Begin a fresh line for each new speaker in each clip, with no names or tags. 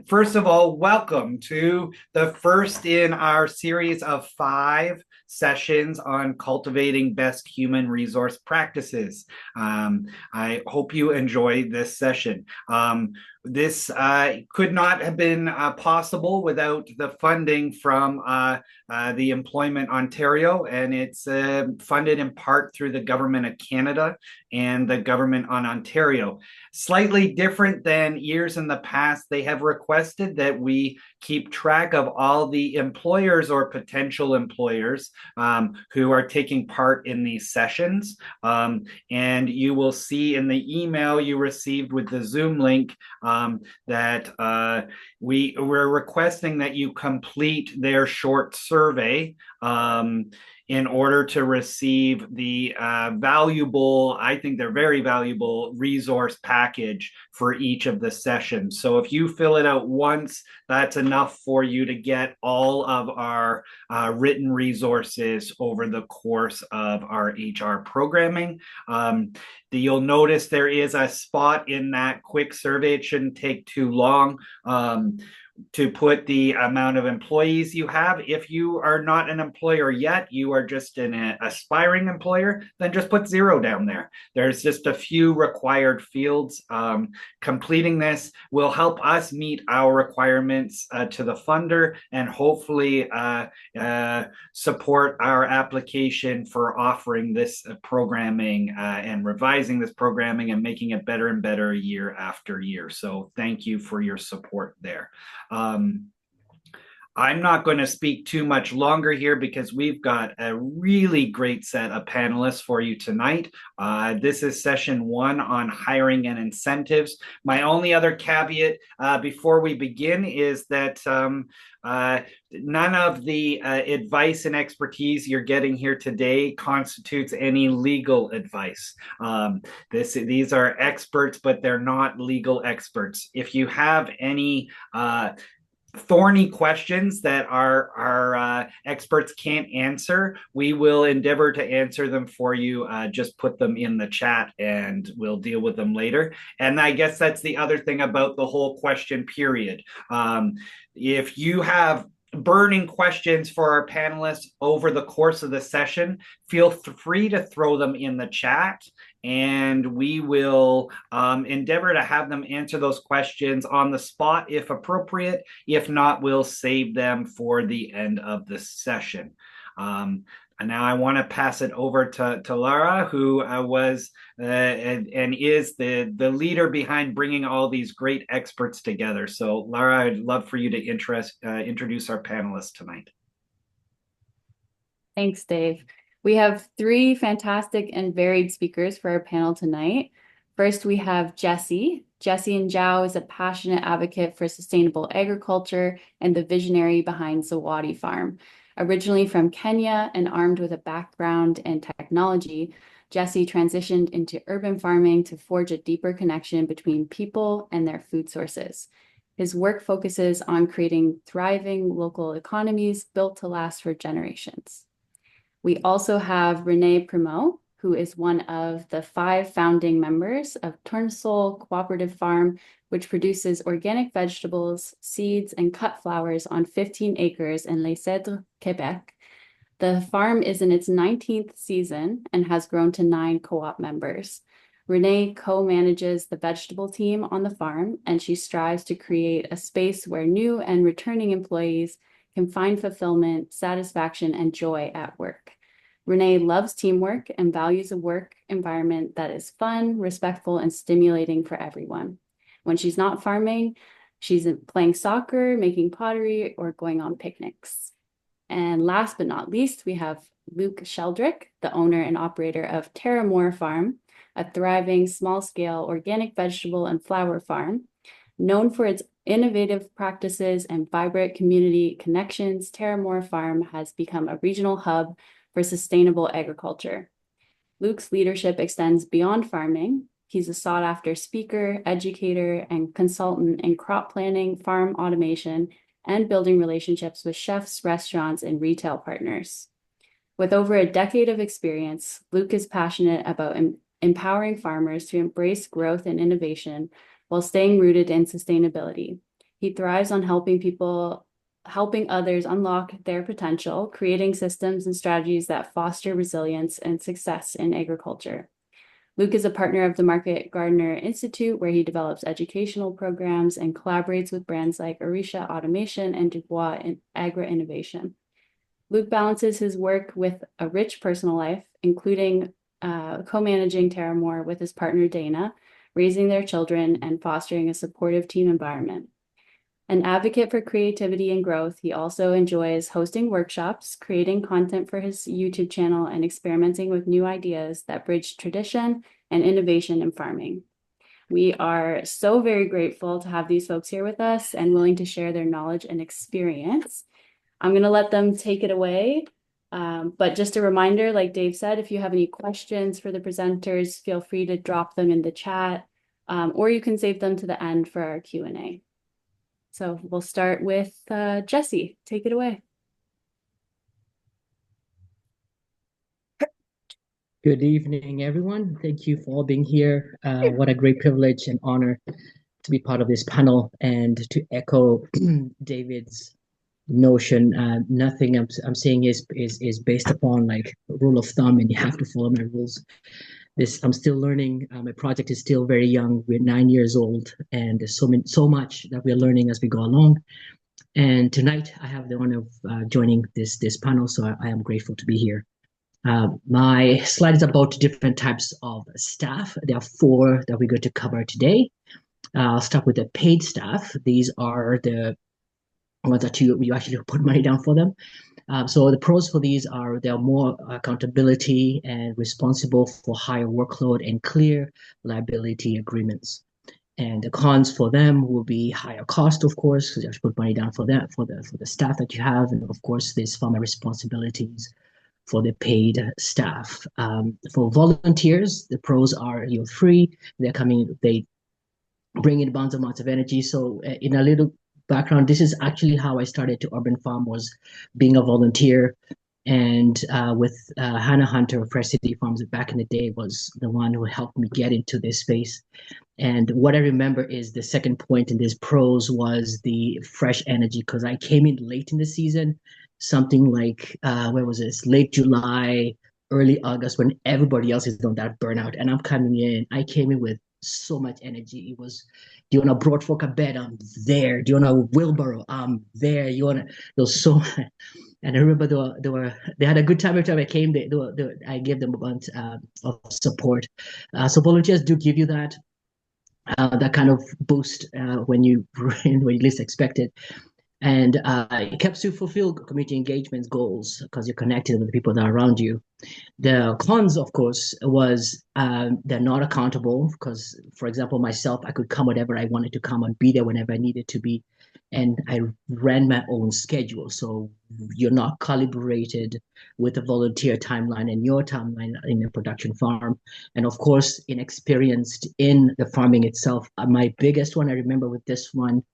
First of all, welcome to the first in our series of 5 sessions on cultivating best human resource practices. I hope you enjoy this session. This could not have been possible without the funding from the Employment Ontario, and it's funded in part through the Government of Canada and the Government on Ontario. Slightly different than years in the past, they have requested that we keep track of all the employers or potential employers who are taking part in these sessions. And you will see in the email you received with the Zoom link that we're requesting that you complete their short survey in order to receive the valuable, I think they're very valuable resource package for each of the sessions. So if you fill it out once, that's enough for you to get all of our written resources over the course of our HR programming. You'll notice there is a spot in that quick survey. It shouldn't take too long to put the amount of employees you have. If you are not an employer yet, you are just an aspiring employer, then just put 0 down there. There's just a few required fields. Completing this will help us meet our requirements to the funder and hopefully support our application for offering this programming and revising this programming and making it better and better year after year. So thank you for your support there. I'm not going to speak too much longer here because we've got a really great set of panelists for you tonight. This is session 1 on hiring and incentives. My only other caveat before we begin is that none of the advice and expertise you're getting here today constitutes any legal advice. These are experts, but they're not legal experts. If you have any thorny questions that our experts can't answer, we will endeavor to answer them for you. Just put them in the chat and we'll deal with them later. And I guess that's the other thing about the whole question period. If you have burning questions for our panelists over the course of the session, feel free to throw them in the chat and we will endeavor to have them answer those questions on the spot if appropriate. If not, we'll save them for the end of the session. And now I want to pass it over to Lara, who was and is the leader behind bringing all these great experts together. So Lara, I'd love for you to introduce our panelists tonight.
Thanks, Dave. We have 3 fantastic and varied speakers for our panel tonight. First, we have Jessey. Jessey Njau is a passionate advocate for sustainable agriculture and the visionary behind Zawadi Farm. Originally from Kenya and armed with a background in technology, Jessey transitioned into urban farming to forge a deeper connection between people and their food sources. His work focuses on creating thriving local economies built to last for generations. We also have Renée Primeau, who is one of the 5 founding members of Tourne-Sol Cooperative Farm, which produces organic vegetables, seeds, and cut flowers on 15 acres in Les Cèdres, Quebec. The farm is in its 19th season and has grown to 9 co-op members. Renée co-manages the vegetable team on the farm, and she strives to create a space where new and returning employees can find fulfillment, satisfaction, and joy at work. Renée loves teamwork and values a work environment that is fun, respectful, and stimulating for everyone. When she's not farming, she's playing soccer, making pottery, or going on picnics. And last but not least, we have Luc Sheldrick, the owner and operator of Terramor Farm, a thriving small-scale organic vegetable and flower farm. Known for its innovative practices and vibrant community connections, Terramor Farm has become a regional hub for sustainable agriculture. Luc's leadership extends beyond farming. He's a sought-after speaker, educator, and consultant in crop planning, farm automation, and building relationships with chefs, restaurants, and retail partners. With over a decade of experience, Luc is passionate about empowering farmers to embrace growth and innovation while staying rooted in sustainability. He thrives on helping others unlock their potential, creating systems and strategies that foster resilience and success in agriculture. Luke is a partner of the Market Gardener Institute, where he develops educational programs and collaborates with brands like Orisha Automation and Dubois in agri-innovation. Luke balances his work with a rich personal life, including co-managing Terramor with his partner Dana, raising their children and fostering a supportive team environment. An advocate for creativity and growth, he also enjoys hosting workshops, creating content for his YouTube channel, and experimenting with new ideas that bridge tradition and innovation in farming. We are so very grateful to have these folks here with us and willing to share their knowledge and experience. I'm going to let them take it away. But just a reminder, like Dave said, if you have any questions for the presenters, feel free to drop them in the chat, or you can save them to the end for our Q&A. So we'll start with Jessey. Take it away.
Good evening, everyone. Thank you for all being here. What a great privilege and honor to be part of this panel, and to echo David's notion. Nothing I'm saying is based upon like rule of thumb, and you have to follow my rules. I'm still learning. My project is still very young. We're 9 years old, and there's so much that we're learning as we go along. And tonight, I have the honor of joining this panel, so I am grateful to be here. My slide is about different types of staff. There are 4 that we're going to cover today. I'll start with the paid staff. These are the ones that you actually put money down for them. So the pros for these are they're more accountability and responsible for higher workload and clear liability agreements. And the cons for them will be higher cost, of course, because you have to put money down for that, for the staff that you have. And of course, there's farmer responsibilities for the paid staff. For volunteers, the pros are you're free. They're coming, they bring in abundant amounts of energy. So in a little background, this is actually how I started to urban farm, was being a volunteer. And with Hannah Hunter of Fresh City Farms back in the day was the one who helped me get into this space. And what I remember is the second point in this pros was the fresh energy, because I came in late in the season, something like, where was this? Late July, early August, when everybody else is on that burnout. And I'm coming in, I came in with so much energy. It was, do you want a broad fork a bed? I'm there. Do you want a wheelbarrow? I'm there. You want to, there was so and I remember they had a good time every time I came. I gave them a bunch of support. So volunteers do give you that kind of boost when you least expect it. And it helps you fulfill community engagements goals because you're connected with the people that are around you. The cons, of course, was they're not accountable because, for example, myself, I could come whenever I wanted to come and be there whenever I needed to be. And I ran my own schedule. So you're not calibrated with a volunteer timeline and your timeline in a production farm. And of course, inexperienced in the farming itself. My biggest one I remember with this one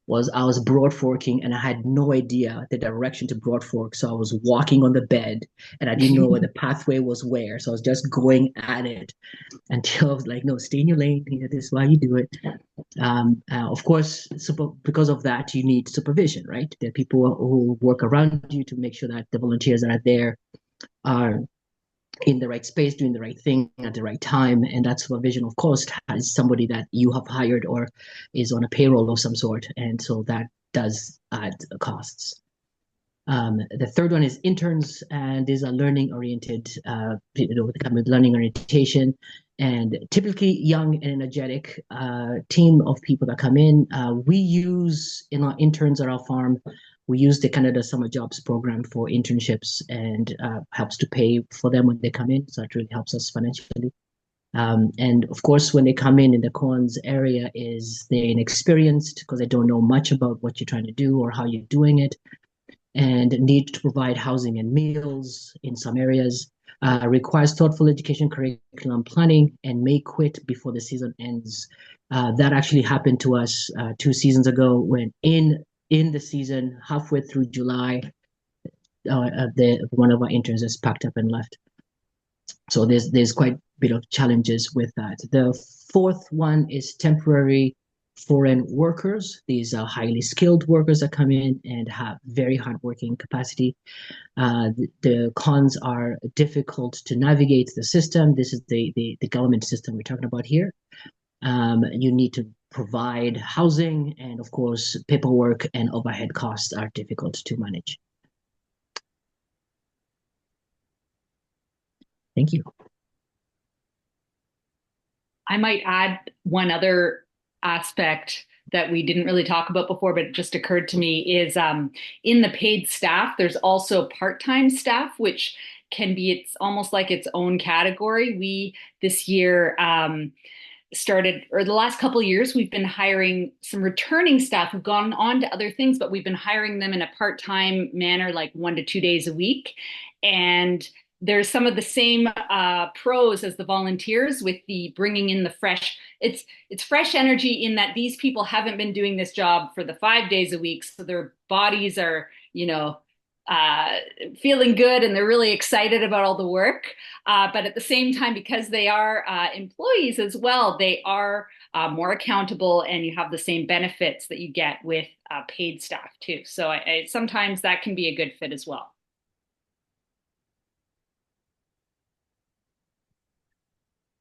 was I was broad forking and I had no idea the direction to broad fork. So I was walking on the bed and I didn't know where the pathway was where. So I was just going at it until I was like, no, stay in your lane. This is why you do it. Of course, because of that, you need supervision, right? There are people who work around you to make sure that the volunteers that are there are in the right space, doing the right thing at the right time. And that supervision, of course, has somebody that you have hired or is on a payroll of some sort. And so that does add costs. The third one is interns, and these are learning-oriented, come with learning orientation, and typically young and energetic team of people that come in. We use, in our interns at our farm, we use the Canada Summer Jobs Program for internships and helps to pay for them when they come in. So it really helps us financially. And of course, when they come in the cons area is they're inexperienced because they don't know much about what you're trying to do or how you're doing it, and need to provide housing and meals in some areas, requires thoughtful education curriculum planning, and may quit before the season ends. That actually happened to us 2 seasons ago when in the season, halfway through July, one of our interns just packed up and left. So there's quite a bit of challenges with that. The fourth one is temporary foreign workers. These are highly skilled workers that come in and have very hard working capacity. The cons are difficult to navigate the system. This is the government system we're talking about here. You need to provide housing, and of course, paperwork and overhead costs are difficult to manage. Thank you.
I might add one other aspect that we didn't really talk about before, but it just occurred to me is in the paid staff, there's also part-time staff, which can be, it's almost like its own category. We this year started, or the last couple of years, we've been hiring some returning staff who've gone on to other things, but we've been hiring them in a part-time manner, like 1 to 2 days a week. And there's some of the same pros as the volunteers with the bringing in the fresh, it's fresh energy in that these people haven't been doing this job for the 5 days a week. So their bodies are, feeling good and they're really excited about all the work. But at the same time, because they are employees as well, they are more accountable, and you have the same benefits that you get with paid staff too. So sometimes that can be a good fit as well.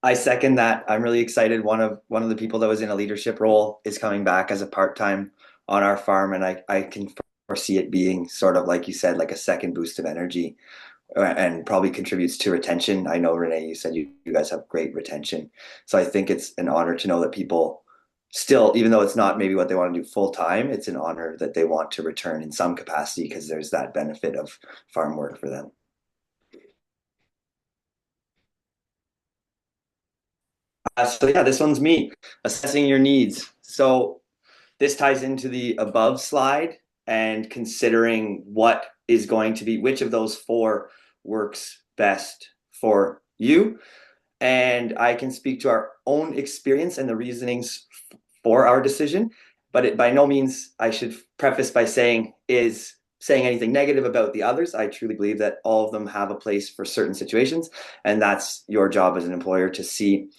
I second that. I'm really excited. One of the people that was in a leadership role is coming back as a part-time on our farm, and I can foresee it being sort of, like you said, like a second boost of energy, and probably contributes to retention. I know, Renee, you said you guys have great retention. So I think it's an honor to know that people still, even though it's not maybe what they want to do full time, it's an honor that they want to return in some capacity because there's that benefit of farm work for them. So yeah, this one's me, assessing your needs. So this ties into the above slide and considering what is going to be, which of those 4 works best for you. And I can speak to our own experience and the reasonings for our decision, but it by no means, I should preface by saying, is saying anything negative about the others. I truly believe that all of them have a place for certain situations, and that's your job as an employer to see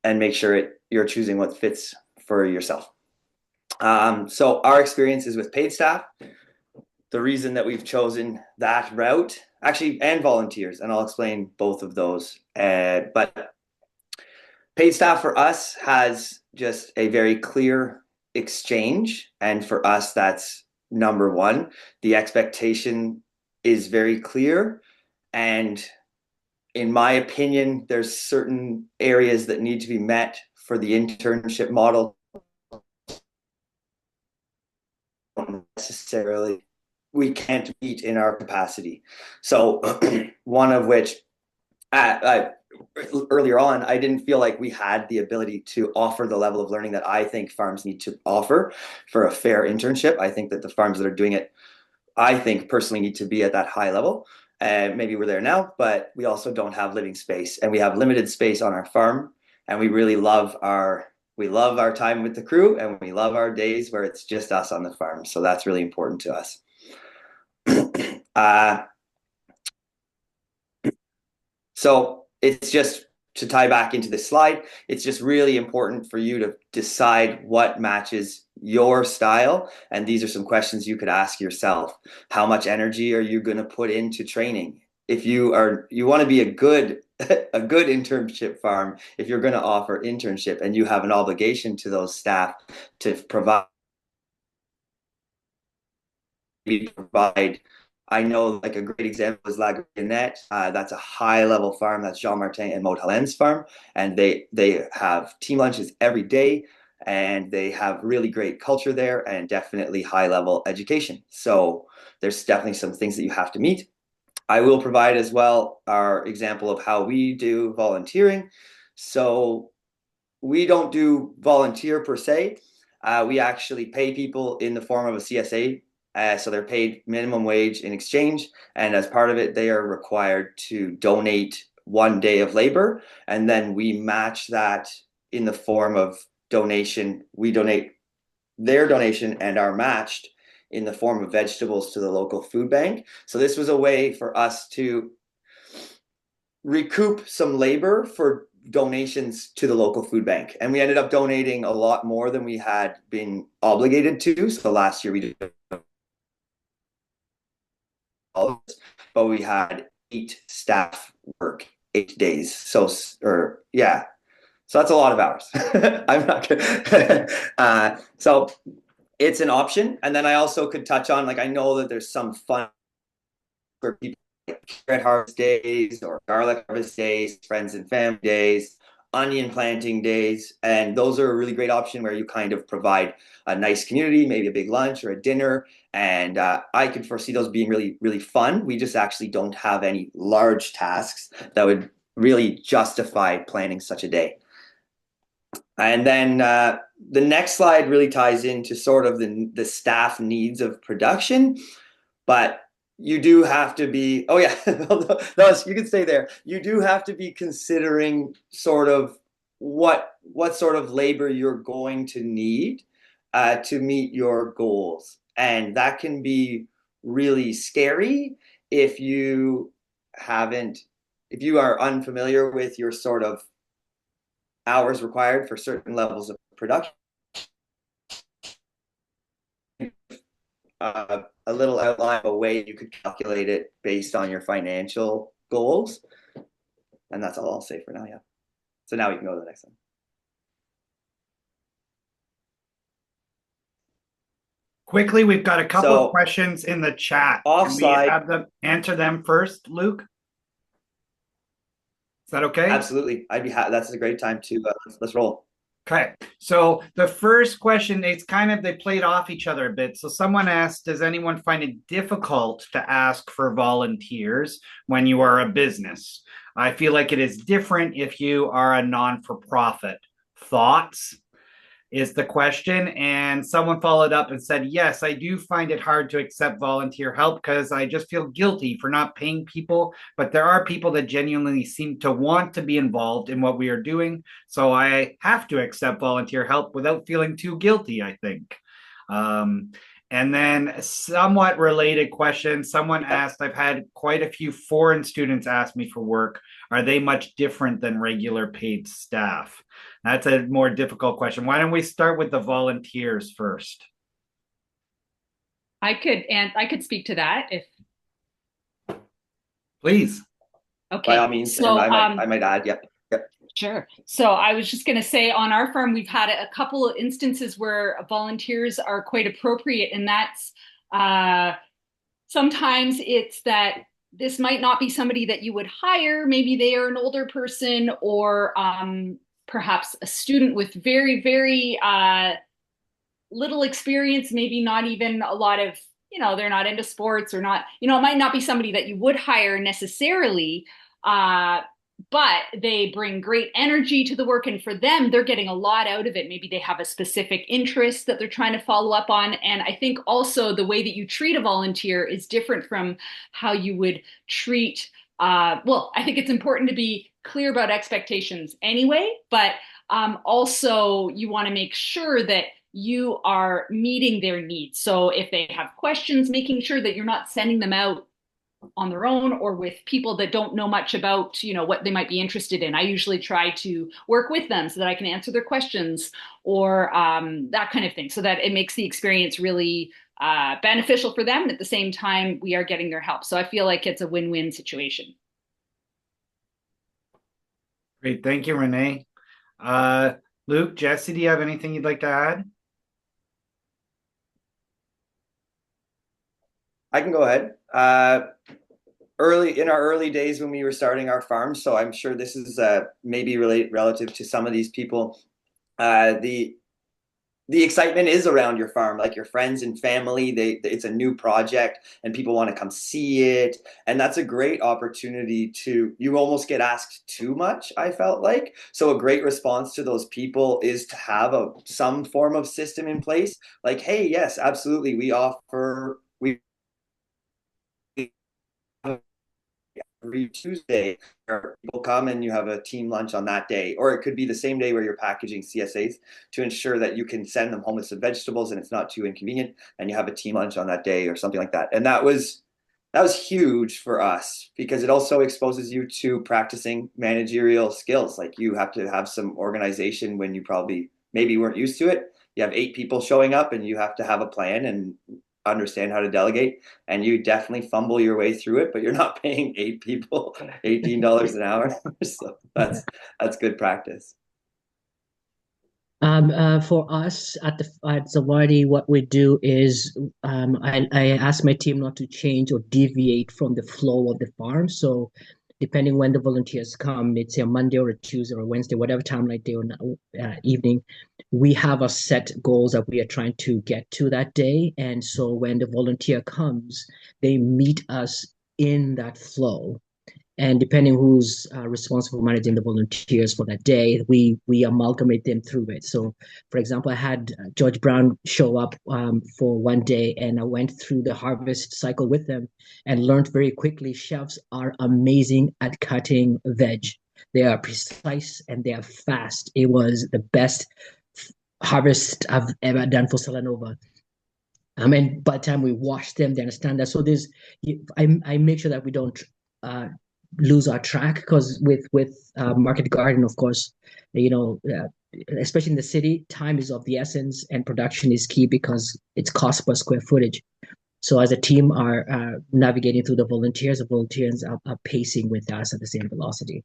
and make sure you're choosing what fits for yourself. So our experience is with paid staff. The reason that we've chosen that route, actually, and volunteers, and I'll explain both of those. But paid staff for us has just a very clear exchange. And for us, that's number one. The expectation is very clear. And in my opinion, there's certain areas that need to be met for the internship model. Necessarily, we can't meet in our capacity. So one of which, earlier on, I didn't feel like we had the ability to offer the level of learning that I think farms need to offer for a fair internship. I think that the farms that are doing it, I think personally, need to be at that high level. And maybe we're there now, but we also don't have living space, and we have limited space on our farm. And we really love our time with the crew, and we love our days where it's just us on the farm. So that's really important to us. So it's just to tie back into this slide, it's just really important for you to decide what matches your style. And these are some questions you could ask yourself. How much energy are you going to put into training? If you want to be a good internship farm, if you're going to offer internship and you have an obligation to those staff to provide, I know, like, a great example is La Grenette. That's a high level farm. That's Jean Martin and Maud Helen's farm. And they have team lunches every day, and they have really great culture there and definitely high level education. So there's definitely some things that you have to meet. I will provide as well our example of how we do volunteering. So we don't do volunteer per se. We actually pay people in the form of a CSA. So they're paid minimum wage in exchange. And as part of it, they are required to donate 1 day of labor. And then we match that in the form of donation. We donate their donation and are matched in the form of vegetables to the local food bank. So this was a way for us to recoup some labor for donations to the local food bank. And we ended up donating a lot more than we had been obligated to. So last year we did, but we had 8 staff work 8 days. So that's a lot of hours. I'm not gonna. So it's an option. And then I also could touch on, like, I know that there's some fun for people, like carrot harvest days or garlic harvest days, friends and family days, onion planting days. And those are a really great option where you kind of provide a nice community, maybe a big lunch or a dinner. And I could foresee those being really, really fun. We just actually don't have any large tasks that would really justify planning such a day. And then the next slide really ties into sort of the staff needs of production. But you do have to be, oh yeah, no, you can stay there. You do have to be considering sort of what sort of labor you're going to need to meet your goals. And that can be really scary if you are unfamiliar with your sort of hours required for certain levels of production. A little outline of a way you could calculate it based on your financial goals. And that's all I'll say for now, yeah. So now we can go to the next one.
Quickly, we've got a couple of questions in the chat.
Offside.
Can we have them answer them first, Luke? Is that okay?
Absolutely. I'd be happy. That's a great time to let's roll.
Okay, so the first question, it's kind of, they played off each other a bit. So someone asked, does anyone find it difficult to ask for volunteers when you are a business? I feel like it is different if you are a non-for-profit. Thoughts is the question. And someone followed up and said, yes, I do find it hard to accept volunteer help because I just feel guilty for not paying people. But there are people that genuinely seem to want to be involved in what we are doing. So I have to accept volunteer help without feeling too guilty, I think. And then somewhat related question, someone asked, I've had quite a few foreign students ask me for work. Are they much different than regular paid staff? That's a more difficult question. Why don't we start with the volunteers first?
I could speak to that if.
Please.
Okay.
By all means, so, I might add, yep.
Sure. So I was just going to say, on our farm, we've had a couple of instances where volunteers are quite appropriate, and that's sometimes it's that this might not be somebody that you would hire. Maybe they are an older person, or perhaps a student with very, very little experience, maybe not even a lot of, they're not into sports or not, it might not be somebody that you would hire necessarily, but they bring great energy to the work. And for them, they're getting a lot out of it. Maybe they have a specific interest that they're trying to follow up on. And I think also the way that you treat a volunteer is different from how you would treat, I think it's important to be clear about expectations anyway, but also you want to make sure that you are meeting their needs. So if they have questions, making sure that you're not sending them out on their own or with people that don't know much about, what they might be interested in. I usually try to work with them so that I can answer their questions or that kind of thing, so that it makes the experience really beneficial for them. And at the same time, we are getting their help. So I feel like it's a win-win situation.
Great. Thank you, Renee. Luke, Jessey, do you have anything you'd like to add?
I can go ahead. In our early days when we were starting our farm, so I'm sure this is maybe relative to some of these people, the excitement is around your farm, like your friends and family. It's a new project and people want to come see it, and that's a great opportunity you almost get asked too much, I felt like. So a great response to those people is to have some form of system in place, like, hey, yes, absolutely, we every Tuesday, people come and you have a team lunch on that day. Or it could be the same day where you're packaging CSAs to ensure that you can send them home with some vegetables and it's not too inconvenient, and you have a team lunch on that day or something like that. And that was that was huge for us because it also exposes you to practicing managerial skills. Like you have to have some organization when you probably maybe weren't used to it. You have 8 people showing up and you have to have a plan and understand how to delegate. And you definitely fumble your way through it, but you're not paying 8 people $18 an hour. So that's good practice.
For us at Zawadi, what we do is I ask my team not to change or deviate from the flow of the farm. So depending when the volunteers come, it's a Monday or a Tuesday or a Wednesday, whatever time, like day or evening, we have a set goals that we are trying to get to that day. And so when the volunteer comes, they meet us in that flow. And depending who's responsible for managing the volunteers for that day, we amalgamate them through it. So, for example, I had George Brown show up for one day, and I went through the harvest cycle with them and learned very quickly chefs are amazing at cutting veg. They are precise and they are fast. It was the best harvest I've ever done for Salanova. I mean, by the time we wash them, they understand that. So I make sure that we don't uh, lose our track because with market garden, of course, you know, especially in the city, time is of the essence, and production is key because it's cost per square footage. So as a team are navigating through the volunteers are pacing with us at the same velocity.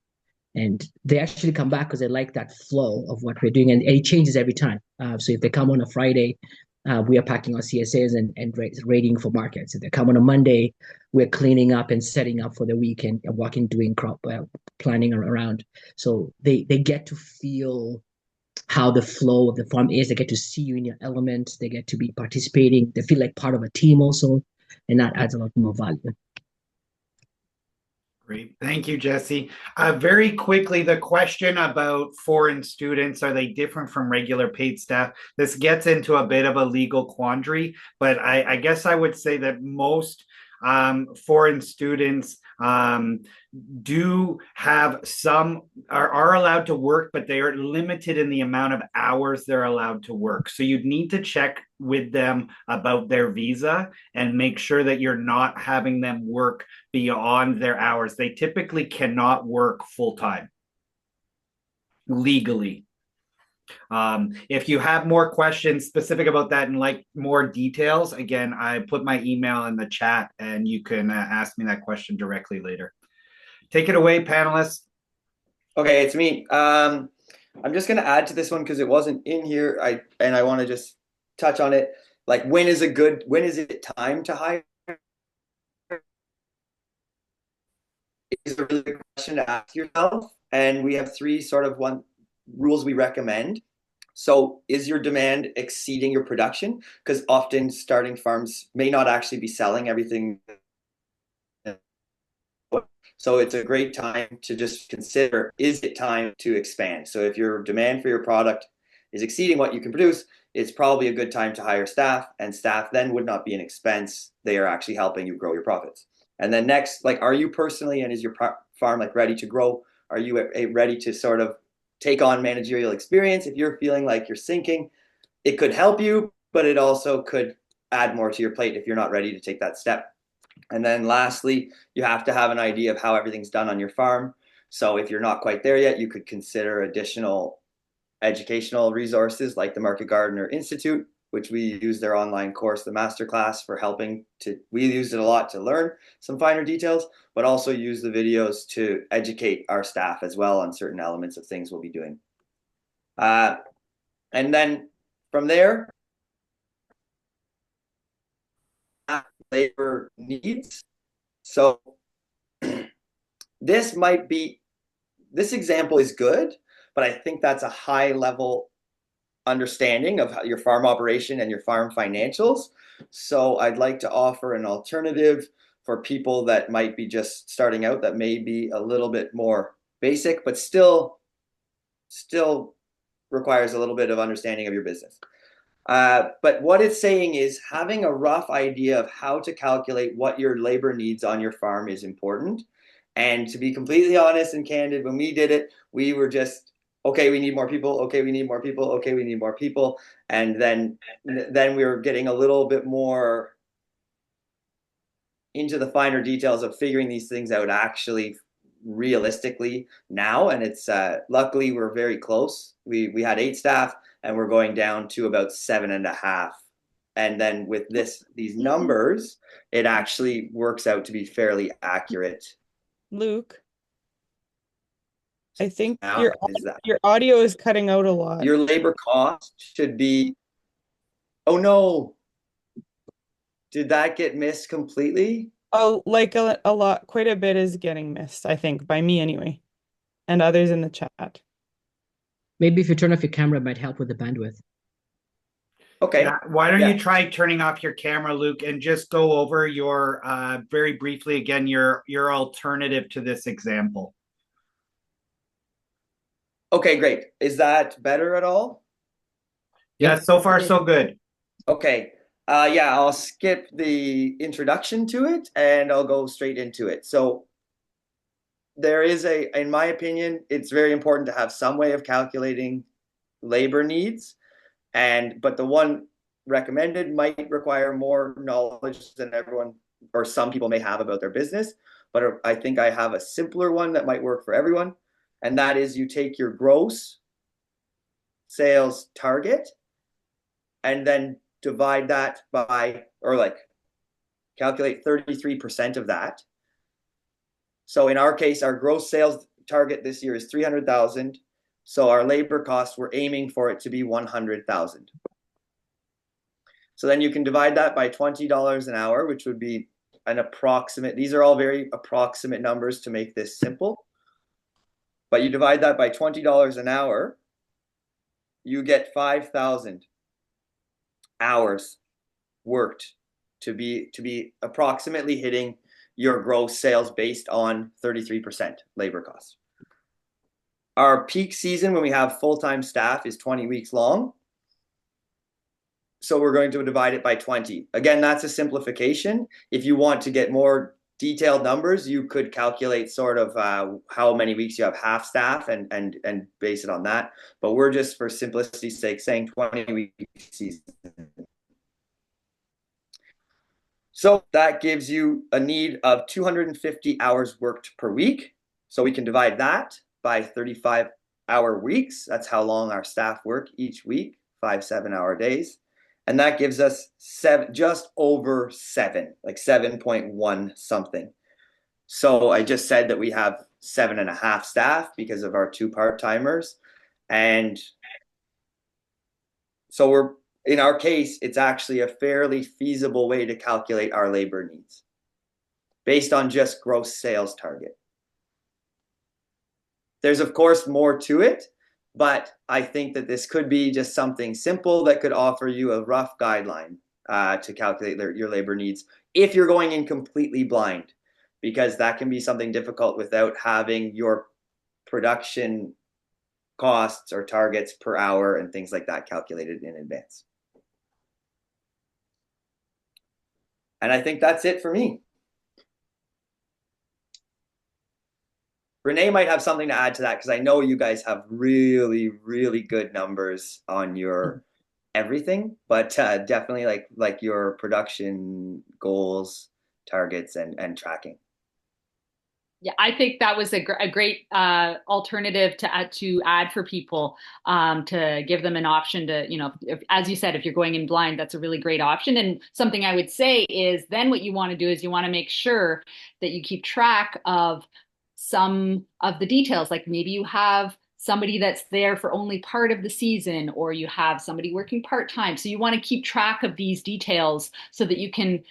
And they actually come back because they like that flow of what we're doing, and it changes every time. So if they come on a Friday, we are packing our CSAs and rating for markets. If they come on a Monday, we're cleaning up and setting up for the weekend and walking, doing crop planning around. So they get to feel how the flow of the farm is. They get to see you in your element. They get to be participating. They feel like part of a team also, and that adds a lot more value.
Great. Thank you, Jessey. Very quickly, the question about foreign students, are they different from regular paid staff? This gets into a bit of a legal quandary, but I guess I would say that most foreign students do have some are allowed to work, but they are limited in the amount of hours they're allowed to work. So you'd need to check with them about their visa and make sure that you're not having them work beyond their hours. They typically cannot work full time legally. If you have more questions specific about that and like more details, again, I put my email in the chat and you can ask me that question directly later. Take it away, panelists.
Okay, it's me. I'm just going to add to this one because it wasn't in here. I want to just touch on it. Like, when is it time to hire? Is a really good question to ask yourself. And we have 3 sort of rules we recommend. So is your demand exceeding your production? Because often starting farms may not actually be selling everything. So it's a great time to just consider, is it time to expand? So if your demand for your product is exceeding what you can produce, it's probably a good time to hire staff, and staff then would not be an expense. They are actually helping you grow your profits. And then next, like, are you personally, and is your farm like ready to grow? Are you ready to sort of take on managerial experience? If you're feeling like you're sinking, it could help you, but it also could add more to your plate if you're not ready to take that step. And then lastly, you have to have an idea of how everything's done on your farm. So if you're not quite there yet, you could consider additional educational resources like the Market Gardener Institute, which we use their online course, the masterclass, for helping to, we used it a lot to learn some finer details, but also use the videos to educate our staff as well on certain elements of things we'll be doing. And then from there, labor needs. So this example is good, but I think that's a high level understanding of your farm operation and your farm financials. So I'd like to offer an alternative for people that might be just starting out, that may be a little bit more basic, but still requires a little bit of understanding of your business. But what it's saying is having a rough idea of how to calculate what your labor needs on your farm is important. And to be completely honest and candid, when we did it, we were just, okay, we need more people. Okay, we need more people. Okay, we need more people. And then we were getting a little bit more into the finer details of figuring these things out actually realistically now, and it's luckily we're very close. We had 8 staff, and we're going down to about 7.5. And then with these numbers, it actually works out to be fairly accurate.
Luke, I think
Now,
your audio is cutting out a lot.
your labor cost should be, oh no, did that get missed completely?
Oh, like a lot, quite a bit is getting missed, I think, by me anyway, and others in the chat.
Maybe if you turn off your camera, it might help with the bandwidth.
Okay.
Yeah, why don't you try turning off your camera, Luke, and just go over your very briefly again your alternative to this example.
Okay, great. Is that better at all?
Yeah, so far so good.
Okay. Yeah, I'll skip the introduction to it and I'll go straight into it. So there is in my opinion, it's very important to have some way of calculating labor needs. But the one recommended might require more knowledge than everyone or some people may have about their business. But I think I have a simpler one that might work for everyone. And that is you take your gross sales target and then divide that by, or like calculate 33% of that. So in our case, our gross sales target this year is 300,000. So our labor costs, we're aiming for it to be 100,000. So then you can divide that by $20 an hour, which would be an approximate, these are all very approximate numbers to make this simple. But you divide that by $20 an hour, you get 5,000 hours worked to be approximately hitting your gross sales based on 33% labor costs. Our peak season when we have full-time staff is 20 weeks long. So we're going to divide it by 20. Again, that's a simplification. If you want to get more detailed numbers, you could calculate sort of how many weeks you have half staff and base it on that. But we're just, for simplicity's sake, saying 20-week season. So that gives you a need of 250 hours worked per week. So we can divide that by 35-hour weeks. That's how long our staff work each week, 5 7-hour days. And that gives us just over 7, like 7.1 something. So I just said that we have 7.5 staff because of our 2 part-timers. And so in our case, it's actually a fairly feasible way to calculate our labor needs based on just gross sales target. There's, of course, more to it, but I think that this could be just something simple that could offer you a rough guideline to calculate your labor needs if you're going in completely blind, because that can be something difficult without having your production costs or targets per hour and things like that calculated in advance. And I think that's it for me. Renee might have something to add to that because I know you guys have really, really good numbers on your everything, but definitely like your production goals, targets, and tracking.
Yeah, I think that was a great alternative to add for people, to give them an option to, as you said, if you're going in blind, that's a really great option. And something I would say is then what you want to do is you want to make sure that you keep track of some of the details. Like maybe you have somebody that's there for only part of the season, or you have somebody working part-time. So you want to keep track of these details so that you can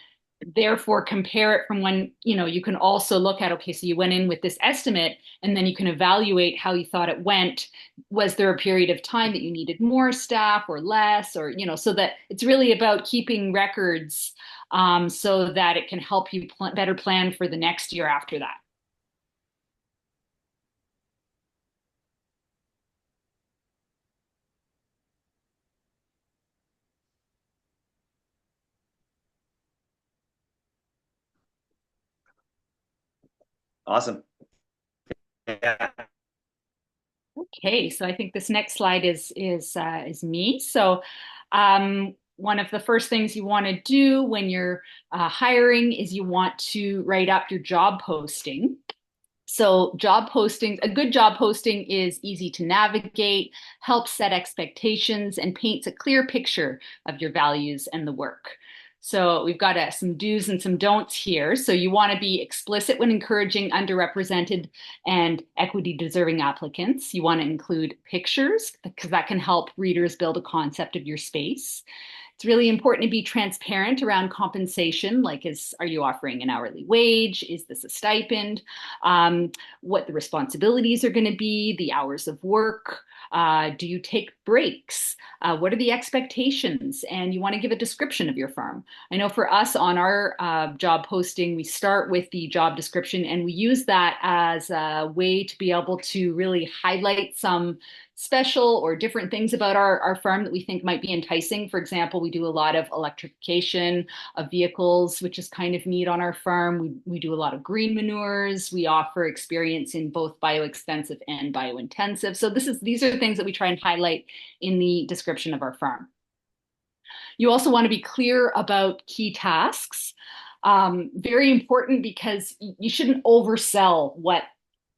therefore compare it from when, you can also look at, okay, so you went in with this estimate and then you can evaluate how you thought it went. Was there a period of time that you needed more staff or less, or, so that it's really about keeping records, so that it can help you better plan for the next year after that.
Awesome. Yeah.
Okay, so I think this next slide is me. So one of the first things you want to do when you're hiring is you want to write up your job posting. So job posting, a good job posting is easy to navigate, helps set expectations, and paints a clear picture of your values and the work. So we've got some do's and some don'ts here. So you want to be explicit when encouraging underrepresented and equity deserving applicants. You want to include pictures because that can help readers build a concept of your space. It's really important to be transparent around compensation, like are you offering an hourly wage? Is this a stipend? What the responsibilities are going to be, the hours of work. Do you take breaks? What are the expectations? And you want to give a description of your firm. I know for us on our job posting, we start with the job description and we use that as a way to be able to really highlight some special or different things about our farm that we think might be enticing. For example, we do a lot of electrification of vehicles, which is kind of neat on our farm. We do a lot of green manures. We offer experience in both bioextensive and biointensive. So these are things that we try and highlight in the description of our farm. You also want to be clear about key tasks. Very important because you shouldn't oversell what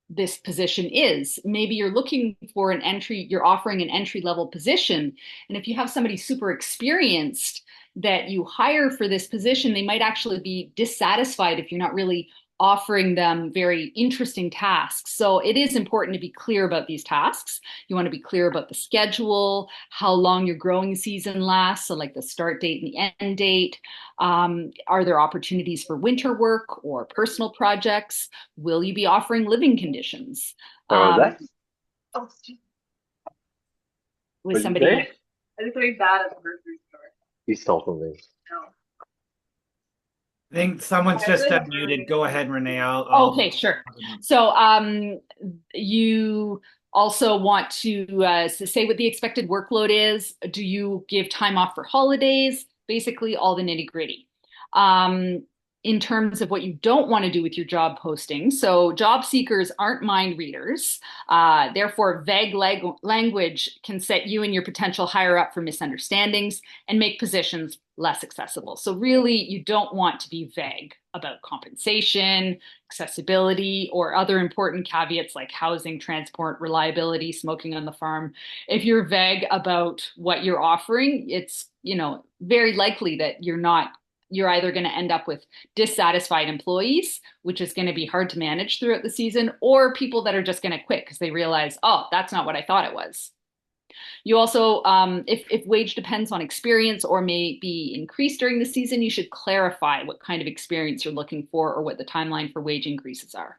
this position is. Maybe you're looking for you're offering an entry level position. And if you have somebody super experienced that you hire for this position, they might actually be dissatisfied if you're not really offering them very interesting tasks. So it is important to be clear about these tasks. You want to be clear about the schedule, how long your growing season lasts, so like the start date and the end date. Are there opportunities for winter work or personal projects? Will you be offering living conditions?
With
somebody.
I think something bad at the grocery store. You stole something. No.
I think someone's just unmuted. Go ahead, Renee.
Okay, sure. So you also want to say what the expected workload is. Do you give time off for holidays? Basically all the nitty gritty. In terms of what you don't want to do with your job posting. So job seekers aren't mind readers. Therefore, vague language can set you and your potential hire up for misunderstandings and make positions less accessible. So really, you don't want to be vague about compensation, accessibility, or other important caveats like housing, transport, reliability, smoking on the farm. If you're vague about what you're offering, it's, very likely that you're either going to end up with dissatisfied employees, which is going to be hard to manage throughout the season, or people that are just going to quit because they realize, oh, that's not what I thought it was. You also, if wage depends on experience or may be increased during the season, you should clarify what kind of experience you're looking for or what the timeline for wage increases are.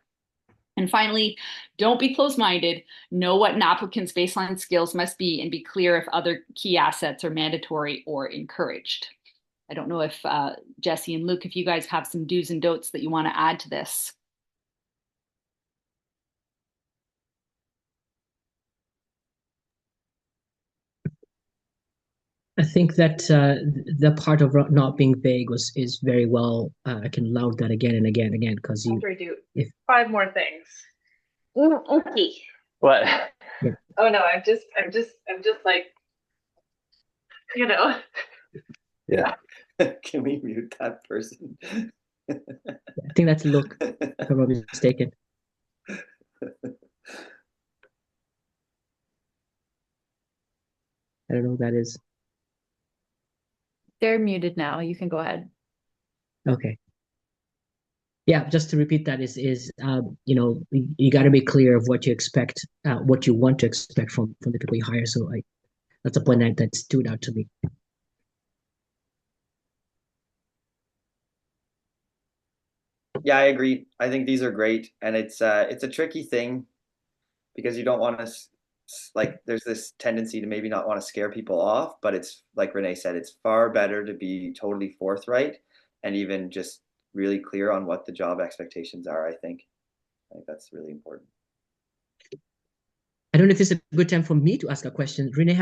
And finally, don't be closed-minded. Know what an applicant's baseline skills must be and be clear if other key assets are mandatory or encouraged. I don't know if Jessey and Luke, if you guys have some do's and don'ts that you want to add to this.
I think that the part of not being vague is very well. I can laud that again and again because
After I do 5 more things. Okay.
What?
Yeah.
Oh no, I'm just like,
Yeah. Can we mute that person?
I think that's Luke, if I'm not mistaken. I don't know who that is.
They're muted now. You can go ahead.
Okay. Yeah, just to repeat that is you got to be clear of what you expect, what you want to expect from the people you hire. So that's a point that stood out to me.
Yeah, I agree. I think these are great, and it's a tricky thing because you don't want to there's this tendency to maybe not want to scare people off, but it's like Renee said, it's far better to be totally forthright and even just really clear on what the job expectations are. I think that's really important.
I don't know if this is a good time for me to ask a question. Renee,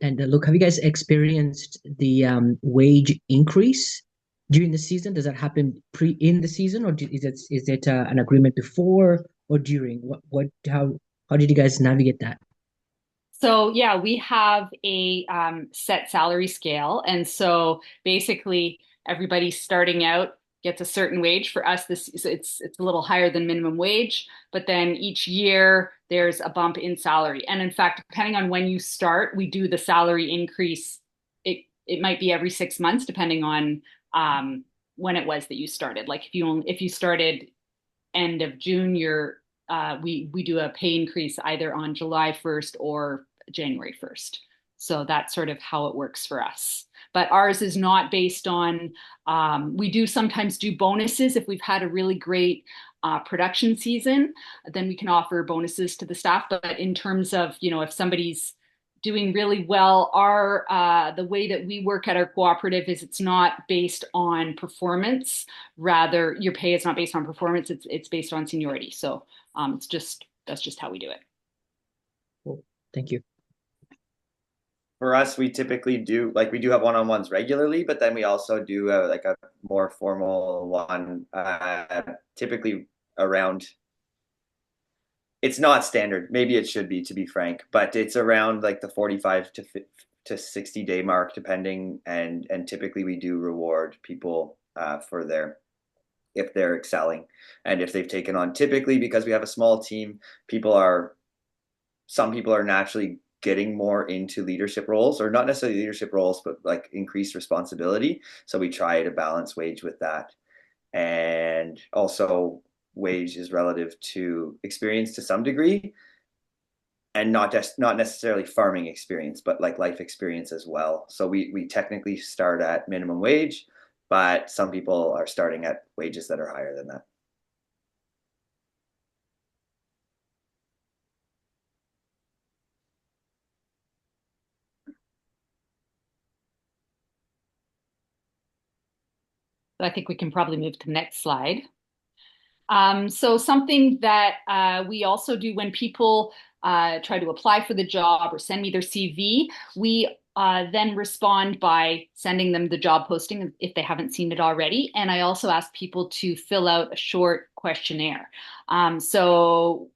and Luke, have you guys experienced the wage increase during the season? Does that happen in the season, or is it an agreement before or during? How did you guys navigate that?
So yeah, we have a set salary scale, and so basically everybody starting out gets a certain wage. For us, this it's a little higher than minimum wage, but then each year there's a bump in salary. And in fact, depending on when you start, we do the salary increase. It might be every 6 months, depending on when it was that you started. Like if you started end of June, we do a pay increase either on July 1st or January 1st. So that's sort of how it works for us. But ours is not based on, we do sometimes do bonuses if we've had a really great production season, then we can offer bonuses to the staff. But in terms of, if somebody's doing really well, the way that we work at our cooperative is it's not based on performance. Rather, your pay is not based on performance. It's based on seniority. So that's just how we do it.
Cool. Thank you.
For us, we typically we do have one-on-ones regularly, but then we also do a more formal one, typically around. It's not standard. Maybe it should be, to be frank, but it's around like the 45 to 60 day mark, depending. And typically we do reward people for if they're excelling and if they've taken on. Typically, because we have a small team, some people are naturally getting more into leadership roles, or not necessarily leadership roles, but like increased responsibility. So we try to balance wage with that, and also wage is relative to experience to some degree, and not necessarily farming experience, but like life experience as well. So we technically start at minimum wage, but some people are starting at wages that are higher than that.
So I think we can probably move to the next slide. So something that we also do when people try to apply for the job or send me their CV, we then respond by sending them the job posting if they haven't seen it already. And I also ask people to fill out a short questionnaire. So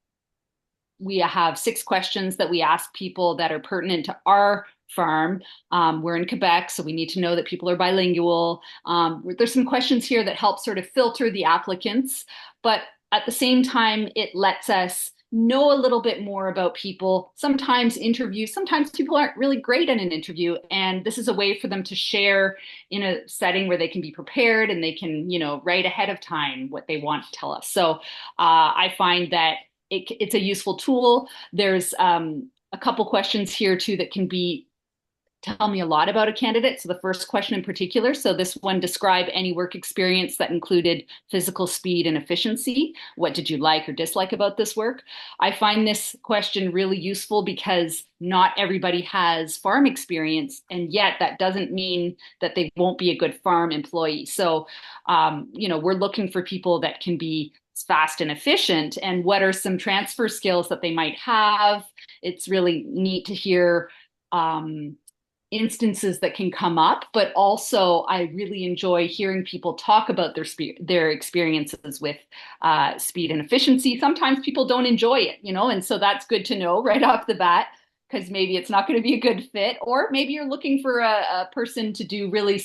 we have 6 questions that we ask people that are pertinent to our farm. We're in Quebec, so we need to know that people are bilingual. There's some questions here that help sort of filter the applicants, but at the same time, it lets us know a little bit more about people. Sometimes people aren't really great at an interview, and this is a way for them to share in a setting where they can be prepared and they can, write ahead of time what they want to tell us. So I find that it's a useful tool. There's a couple questions here too that can tell me a lot about a candidate. So the first question in particular, so this one, describe any work experience that included physical speed and efficiency. What did you like or dislike about this work? I find this question really useful because not everybody has farm experience, and yet that doesn't mean that they won't be a good farm employee. So, we're looking for people that can be fast and efficient, and what are some transfer skills that they might have. It's really neat to hear instances that can come up, but also I really enjoy hearing people talk about their experiences with speed and efficiency. Sometimes people don't enjoy it, and so that's good to know right off the bat, because maybe it's not going to be a good fit, or maybe you're looking for a person to do really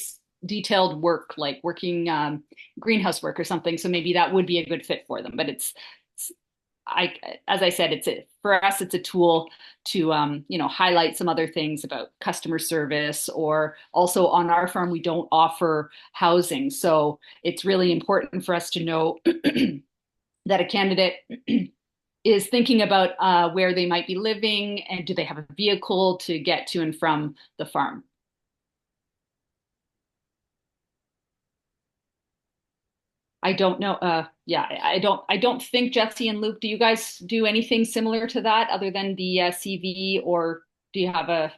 detailed work, like working greenhouse work or something. So maybe that would be a good fit for them. But as I said, for us, it's a tool to, highlight some other things about customer service, or also on our farm, we don't offer housing. So it's really important for us to know that a candidate is thinking about where they might be living, and do they have a vehicle to get to and from the farm. I don't know. I don't think Jessey and Luke, do you guys do anything similar to that other than the CV, or do you have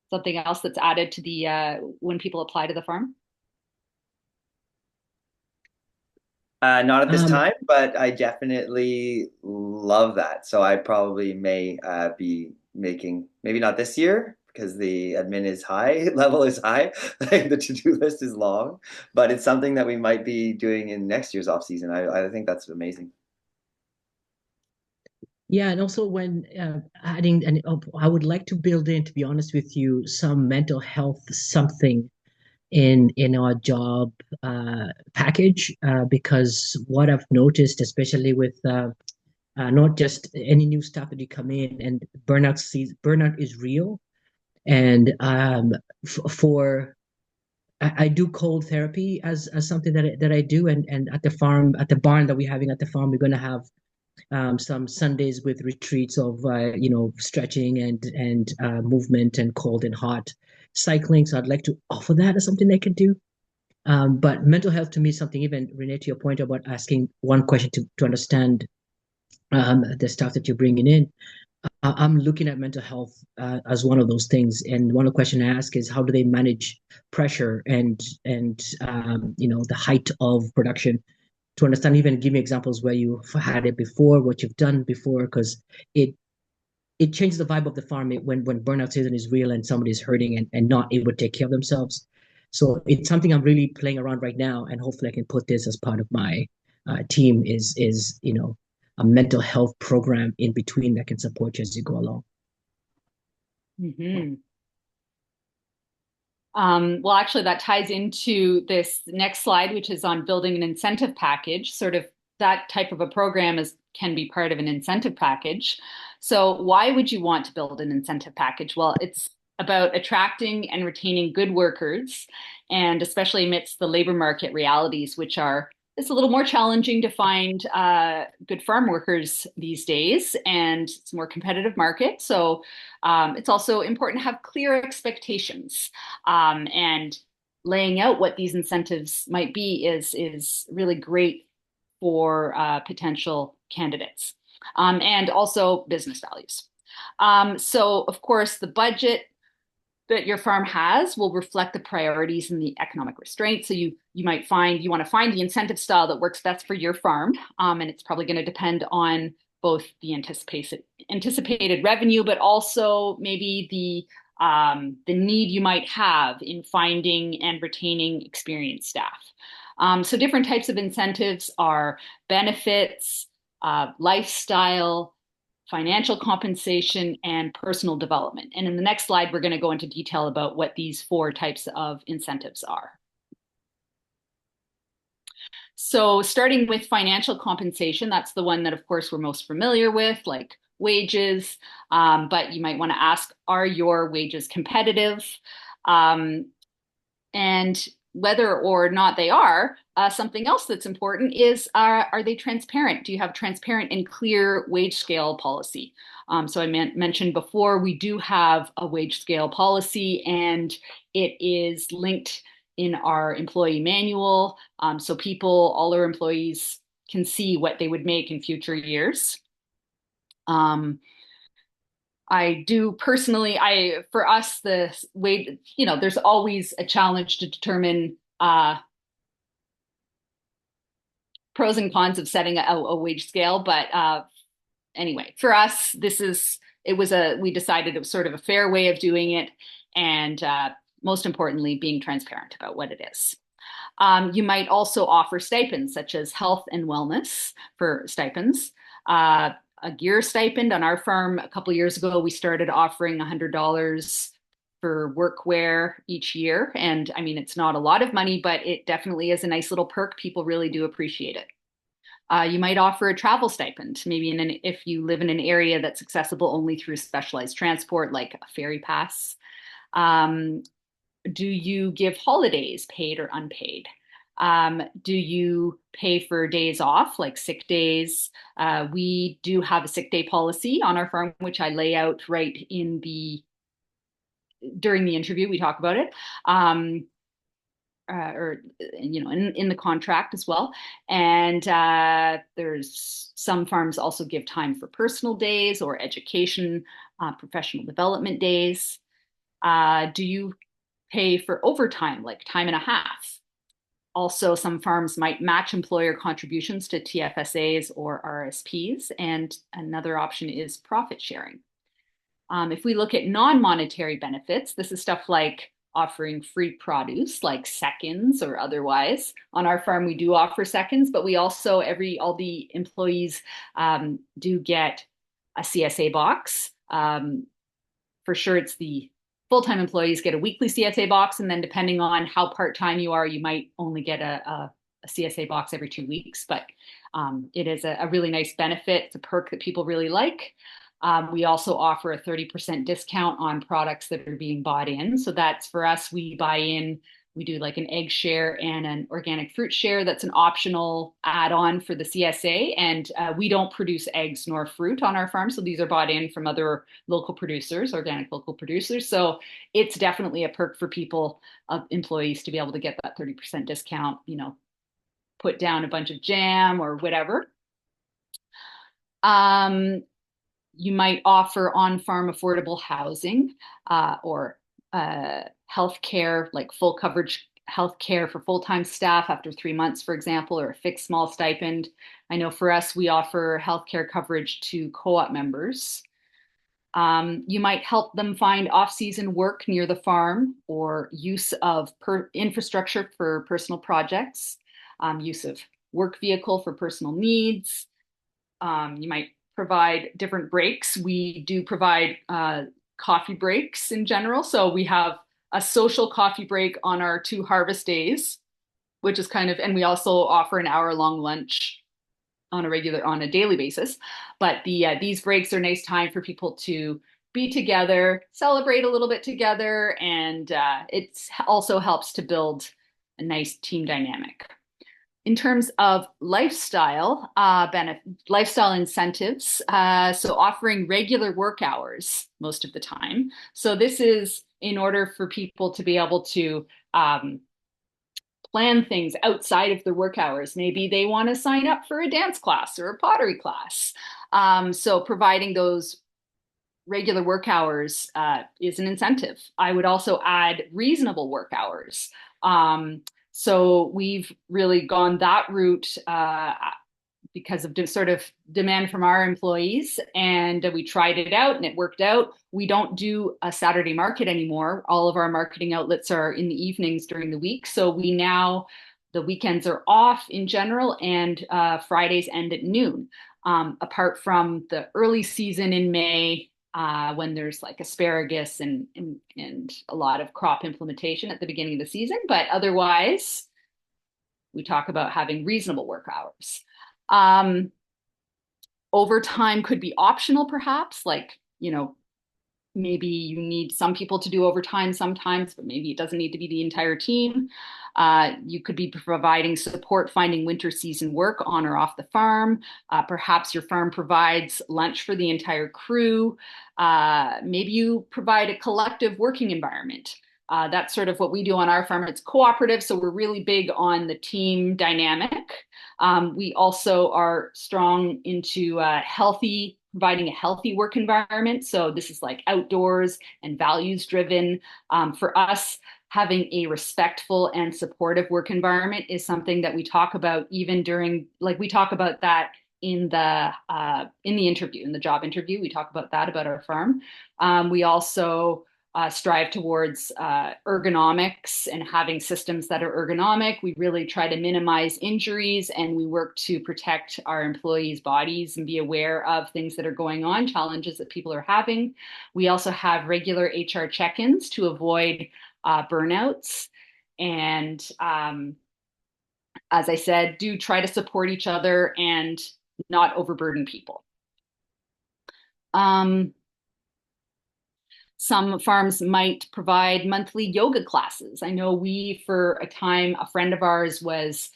something else that's added to the when people apply to the farm?
Not at this time, but I definitely love that. So I probably may be making, maybe not this year, because the admin level is high, like the to-do list is long, but it's something that we might be doing in next year's off season. I think that's amazing.
Yeah, and also when adding, and I would like to build in, to be honest with you, some mental health something in our job package, because what I've noticed, especially with not just any new staff that you come in, and burnout is real, and for I do cold therapy as something that I do, and at the farm, at the barn that we're having at the farm, we're going to have some Sundays with retreats of stretching and movement and cold and hot cycling. So I'd like to offer that as something they can do. But mental health to me is something, even Renee, to your point about asking one question to understand the stuff that you're bringing in. I'm looking at mental health as one of those things, and one of the questions I ask is how do they manage pressure and the height of production, to understand, even give me examples where you've had it before, what you've done before, because it it changes the vibe of the farm when burnout season is real and somebody's hurting and not able to take care of themselves. So it's something I'm really playing around right now, and hopefully I can put this as part of my team is a mental health program in between that can support you as you go along.
Mm-hmm. Well, actually, that ties into this next slide, which is on building an incentive package. Sort of that type of a program can be part of an incentive package. So why would you want to build an incentive package? Well, it's about attracting and retaining good workers, and especially amidst the labor market realities, which are it's a little more challenging to find good farm workers these days, and it's a more competitive market. So it's also important to have clear expectations, and laying out what these incentives might be is really great for potential candidates, and also business values. So, of course, the budget that your farm has will reflect the priorities and the economic restraints. So you might find you want to find the incentive style that works best for your farm, and it's probably going to depend on both the anticipated revenue, but also maybe the need you might have in finding and retaining experienced staff. So different types of incentives are benefits, lifestyle, financial compensation, and personal development. And in the next slide, we're going to go into detail about what these 4 types of incentives are. So starting with financial compensation, that's the one that, of course, we're most familiar with, like wages. But you might want to ask, are your wages competitive? And whether or not they are, something else that's important is, are they transparent? Do you have transparent and clear wage scale policy? So I mentioned before, we do have a wage scale policy, and it is linked in our employee manual. So all our employees can see what they would make in future years. I do personally, for us, the way, there's always a challenge to determine pros and cons of setting a wage scale. But anyway, for us, we decided it was sort of a fair way of doing it. And most importantly, being transparent about what it is. You might also offer stipends, such as health and wellness for stipends. A gear stipend on our farm a couple of years ago, we started offering $100 for workwear each year. And I mean, it's not a lot of money, but it definitely is a nice little perk. People really do appreciate it. You might offer a travel stipend, maybe if you live in an area that's accessible only through specialized transport, like a ferry pass. Do you give holidays, paid or unpaid? Do you pay for days off, like sick days? We do have a sick day policy on our farm, which I lay out right during the interview. We talk about it, or in the contract as well. And there's some farms also give time for personal days or education, professional development days. Do you pay for overtime, like time and a half? Also, some farms might match employer contributions to TFSAs or RSPs, and another option is profit sharing. If we look at non-monetary benefits, this is stuff like offering free produce, like seconds or otherwise. On our farm, we do offer seconds, but we also, all the employees do get a CSA box. For sure, it's the full-time employees get a weekly CSA box, and then depending on how part-time you are, you might only get a CSA box every 2 weeks, but it is a really nice benefit. It's a perk that people really like. We also offer a 30% discount on products that are being bought in. So that's for us, we buy in, we do like an egg share and an organic fruit share. That's an optional add-on for the CSA. And we don't produce eggs nor fruit on our farm. So these are bought in from other local producers, organic local producers. So it's definitely a perk for people, employees, to be able to get that 30% discount, put down a bunch of jam or whatever. You might offer on-farm affordable housing or healthcare, like full coverage healthcare for full-time staff after 3 months, for example, or a fixed small stipend. I know for us, we offer healthcare coverage to co-op members. You might help them find off-season work near the farm or use of infrastructure for personal projects, use of work vehicle for personal needs. You might provide different breaks. We do provide coffee breaks in general. So we have a social coffee break on our 2 harvest days, which is and we also offer an hour-long lunch on a daily basis. But these breaks are a nice time for people to be together, celebrate a little bit together, and it also helps to build a nice team dynamic. In terms of lifestyle incentives, so offering regular work hours most of the time. So this is in order for people to be able to plan things outside of their work hours. Maybe they want to sign up for a dance class or a pottery class. So providing those regular work hours is an incentive. I would also add reasonable work hours. So we've really gone that route because of sort of demand from our employees, and we tried it out and it worked out. We don't do a Saturday market anymore. All of our marketing outlets are in the evenings during the week. So the weekends are off in general, and Fridays end at noon. Apart from the early season in May, when there's like asparagus and a lot of crop implementation at the beginning of the season. But otherwise, we talk about having reasonable work hours. Overtime could be optional, perhaps, maybe you need some people to do overtime sometimes, but maybe it doesn't need to be the entire team. You could be providing support finding winter season work on or off the farm. Perhaps your farm provides lunch for the entire crew. Maybe you provide a collective working environment. That's sort of what we do on our farm. It's cooperative, so we're really big on the team dynamic. We also are strong into providing a healthy work environment. So this is like outdoors and values driven. For us, having a respectful and supportive work environment is something that we talk about even during, we talk about that in the interview, in the job interview. We talk about that about our farm. We also strive towards ergonomics and having systems that are ergonomic. We really try to minimize injuries, and we work to protect our employees' bodies and be aware of things that are going on, challenges that people are having. We also have regular HR check-ins to avoid burnouts. And as I said, do try to support each other and not overburden people. Some farms might provide monthly yoga classes. I know for a time, a friend of ours was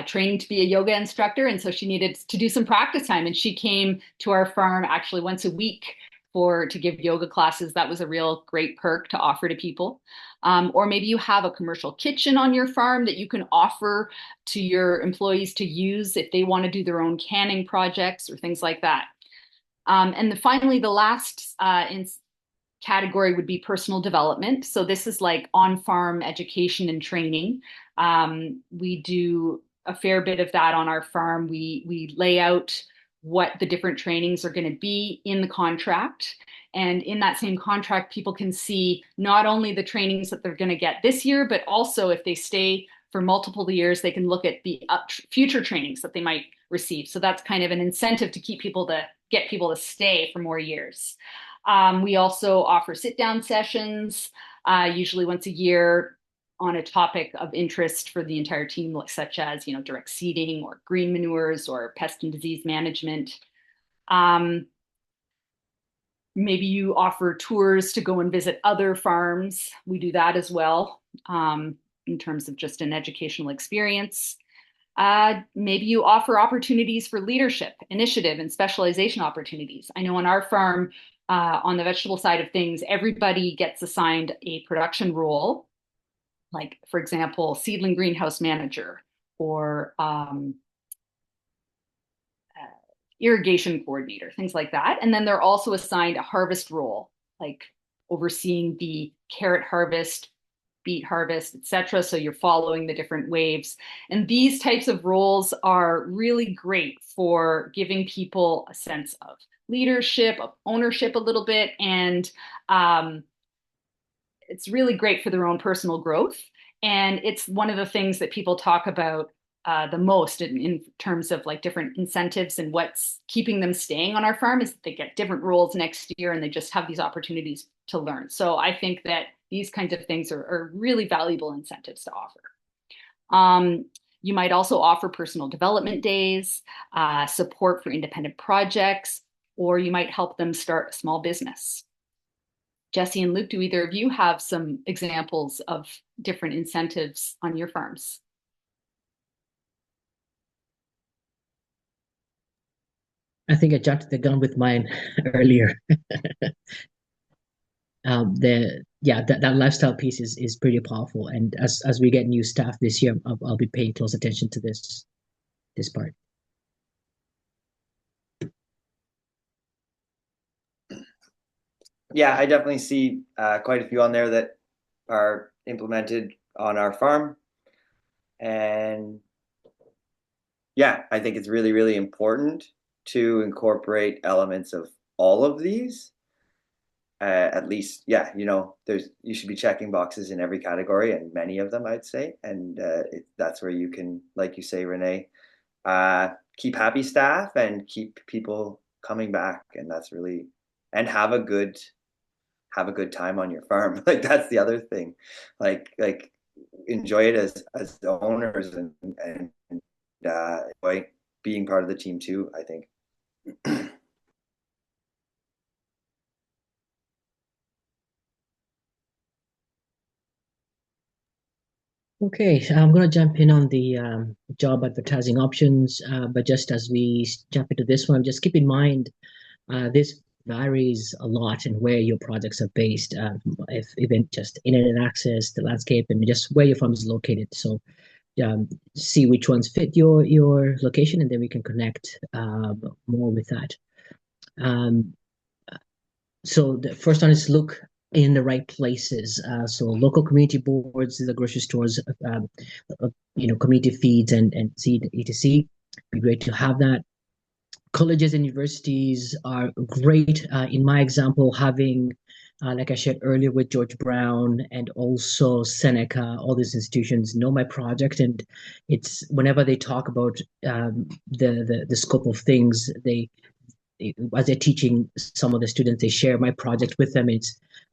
training to be a yoga instructor, and so she needed to do some practice time, and she came to our farm actually once a week to give yoga classes. That was a real great perk to offer to people. Or maybe you have a commercial kitchen on your farm that you can offer to your employees to use if they want to do their own canning projects or things like that. And finally, the last category would be personal development. So this is like on-farm education and training. We do a fair bit of that on our farm. We lay out what the different trainings are going to be in the contract. And in that same contract, people can see not only the trainings that they're going to get this year, but also if they stay for multiple years, they can look at the future trainings that they might receive. So that's kind of an incentive to keep people to get people to stay for more years. We also offer sit-down sessions, usually once a year, on a topic of interest for the entire team, such as, direct seeding or green manures or pest and disease management. Maybe you offer tours to go and visit other farms. We do that as well, in terms of just an educational experience. Maybe you offer opportunities for leadership, initiative, and specialization opportunities. I know on our farm, on the vegetable side of things, everybody gets assigned a production role, like, for example, seedling greenhouse manager or irrigation coordinator, things like that. And then they're also assigned a harvest role, like overseeing the carrot harvest, beet harvest, etc. So you're following the different waves. And these types of roles are really great for giving people a sense of leadership, of ownership a little bit. And it's really great for their own personal growth. And it's one of the things that people talk about the most in terms of like different incentives and what's keeping them staying on our farm is that they get different roles next year and they just have these opportunities to learn. So I think that these kinds of things are really valuable incentives to offer. You might also offer personal development days, support for independent projects, or you might help them start a small business. Jessey and Luke, do either of you have some examples of different incentives on your farms?
I think I jumped the gun with mine earlier. That lifestyle piece is pretty powerful, and as we get new staff this year, I'll be paying close attention to this part.
Yeah, I definitely see quite a few on there that are implemented on our farm, and yeah, I think it's really, really important to incorporate elements of all of these. At least, yeah, you should be checking boxes in every category, and many of them, I'd say, and that's where you can, like you say, Renee, keep happy staff and keep people coming back, and that's really, and have a good time on your farm. Like that's the other thing, like enjoy it as the owners and enjoy being part of the team too, I think.
Okay, so I'm going to jump in on the job advertising options, but just as we jump into this one, just keep in mind this varies a lot in where your projects are based, if even just internet access, the landscape, and just where your farm is located. So see which ones fit your location, and then we can connect more with that. So the first one is look in the right places. So local community boards, the grocery stores, community feeds and seed etc. Be great to have that. Colleges and universities are great. In my example, having, like I shared earlier with George Brown and also Seneca, all these institutions know my project, and it's whenever they talk about the scope of things, as they're teaching some of the students, they share my project with them.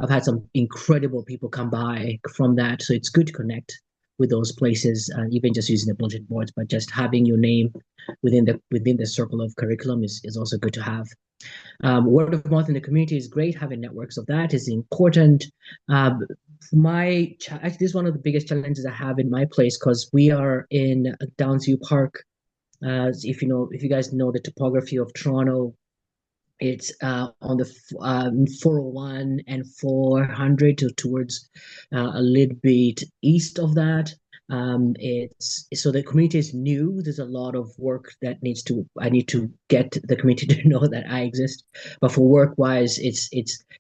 I've had some incredible people come by from that, so it's good to connect with those places, even just using the bulletin boards, but just having your name within the circle of curriculum is also good to have. Word of mouth in the community is great. Having networks of that is important. Actually, this is one of the biggest challenges I have in my place because we are in Downsview Park. If you guys know the topography of Toronto, it's on the 401 and 400 towards a little bit east of that. So the community is new. There's a lot of work that I need to get the community to know that I exist. But for work wise, it's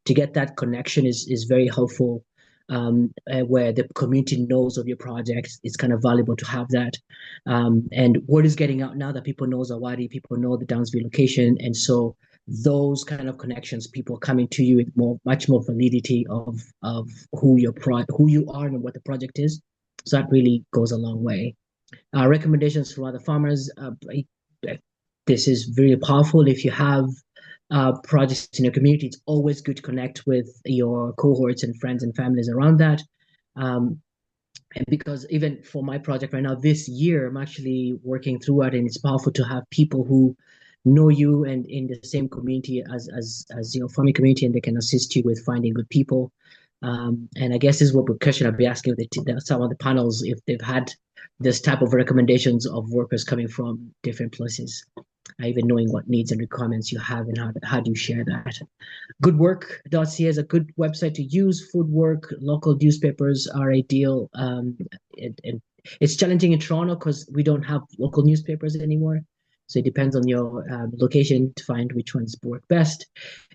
to get that connection is very helpful. Where the community knows of your project, it's kind of valuable to have that. And word is getting out now that people know Zawadi, people know the Downsview location, and so those kind of connections, people coming to you with much more validity of who you are and what the project is. So that really goes a long way. Recommendations for other farmers. This is very powerful. If you have projects in your community, it's always good to connect with your cohorts and friends and families around that. And because even for my project right now, this year, I'm actually working through it, and it's powerful to have people who know you and in the same community as your farming community, and they can assist you with finding good people. And I guess this is what question I'll be asking some of the panels if they've had this type of recommendations of workers coming from different places, even knowing what needs and requirements you have and how do you share that. Goodwork.ca is a good website to use. Food work, local newspapers are ideal. And it's challenging in Toronto because we don't have local newspapers anymore. So it depends on your location to find which ones work best.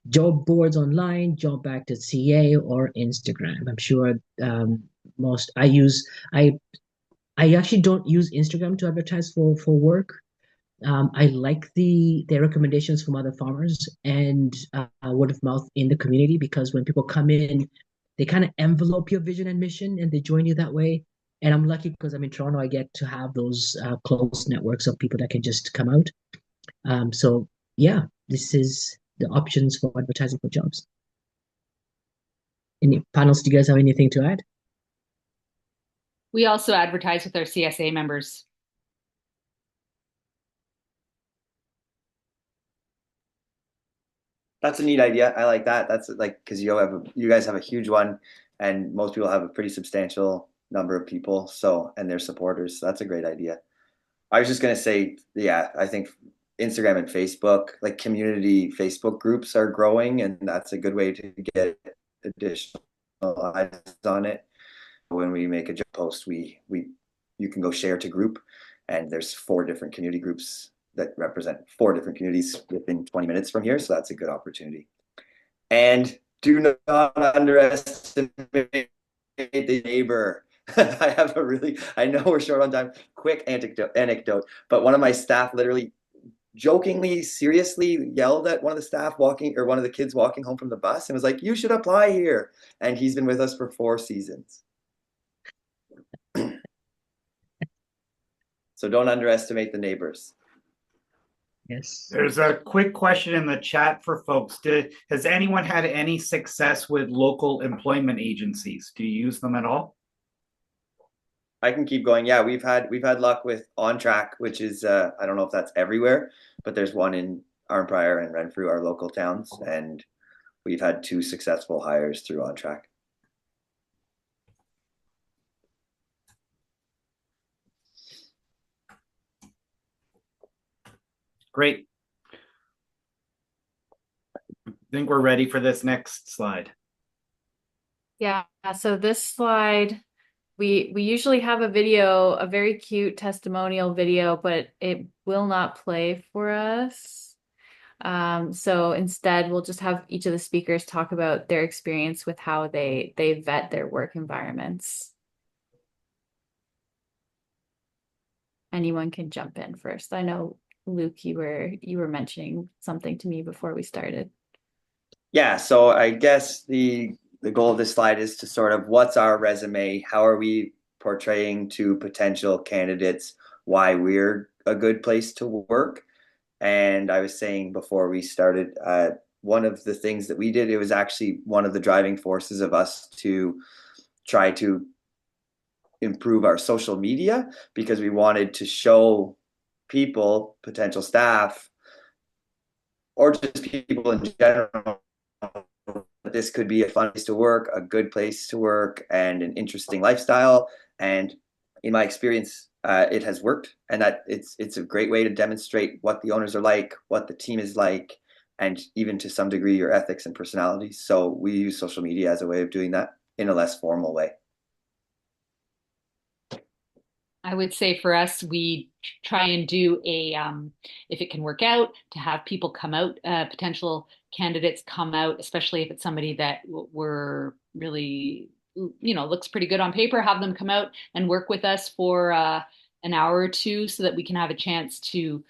Job boards online, jobback.ca or Instagram. I'm sure most I actually don't use Instagram to advertise for work. I like the recommendations from other farmers and word of mouth in the community, because when people come in, they kind of envelope your vision and mission and they join you that way. And I'm lucky because I'm in Toronto, I get to have those close networks of people that can just come out. So yeah, this is the options for advertising for jobs. Any panels, do you guys have anything to add?
We also advertise with our CSA members.
That's a neat idea. I like that. That's like, because you guys have a huge one, and most people have a pretty substantial number of people. So, and their supporters. So that's a great idea. I was just gonna say, yeah, I think Instagram and Facebook, like community Facebook groups, are growing, and that's a good way to get additional eyes on it. When we make a job post, you can go share to group, and there's 4 different community groups that represent 4 different communities within 20 minutes from here. So that's a good opportunity. And do not underestimate the neighbor. I know we're short on time. Quick anecdote, but one of my staff literally jokingly, seriously yelled at one of the kids walking home from the bus and was like, "You should apply here." And he's been with us for 4 seasons. So don't underestimate the neighbors.
Yes.
There's a quick question in the chat for folks. Has anyone had any success with local employment agencies? Do you use them at all?
I can keep going. Yeah, we've had luck with On Track, which is I don't know if that's everywhere, but there's one in Arnprior and Renfrew, our local towns, and we've had 2 successful hires through On Track.
Great. I think we're ready for this next slide.
Yeah, so this slide, we usually have a video, a very cute testimonial video, but it will not play for us. So instead, we'll just have each of the speakers talk about their experience with how they vet their work environments. Anyone can jump in first. I know, Luke, you were mentioning something to me before we started.
Yeah, so I guess the goal of this slide is to sort of, what's our resume? How are we portraying to potential candidates why we're a good place to work? And I was saying before we started, one of the things that we did, it was actually one of the driving forces of us to try to improve our social media, because we wanted to show people, potential staff, or just people in general, that this could be a fun place to work, a good place to work, and an interesting lifestyle. And in my experience, it has worked, and that it's a great way to demonstrate what the owners are like, what the team is like, and even to some degree your ethics and personalities. So we use social media as a way of doing that in a less formal way.
I would say for us, we try and do if it can work out, to have people come out, potential candidates come out, especially if it's somebody that we're really, looks pretty good on paper, have them come out and work with us for an hour or 2 so that we can have a chance to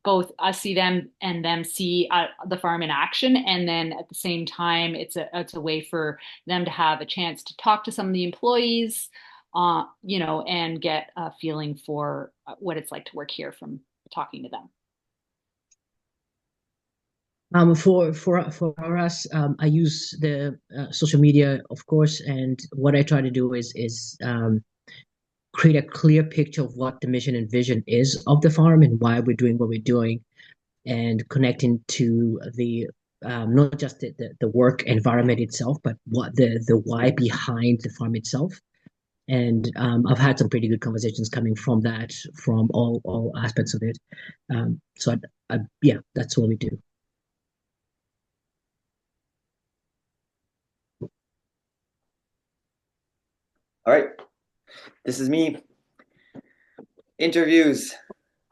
both us see them and them see the farm in action. And then at the same time, it's a way for them to have a chance to talk to some of the employees, and get a feeling for what it's like to work here from talking to them.
For us, I use the social media, of course, and what I try to do is create a clear picture of what the mission and vision is of the farm and why we're doing what we're doing, and connecting to the not just the work environment itself, but what the why behind the farm itself. And I've had some pretty good conversations coming from that, from all aspects of it. So yeah, that's what we do.
All right, this is me. Interviews.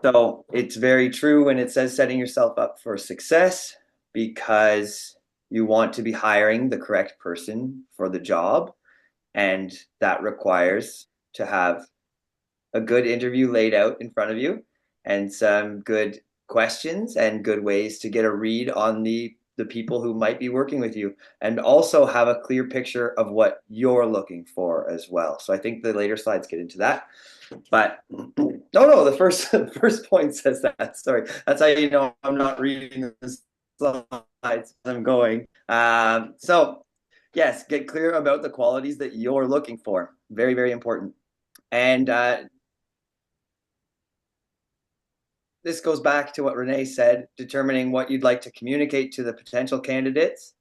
So it's very true when it says setting yourself up for success, because you want to be hiring the correct person for the job. And that requires to have a good interview laid out in front of you, and some good questions and good ways to get a read on the people who might be working with you, and also have a clear picture of what you're looking for as well. So I think the later slides get into that. But no, the first point says that. Sorry, that's how you know I'm not reading the slides as I'm going. So yes, get clear about the qualities that you're looking for. Very, very important. And this goes back to what Renee said, determining what you'd like to communicate to the potential candidates.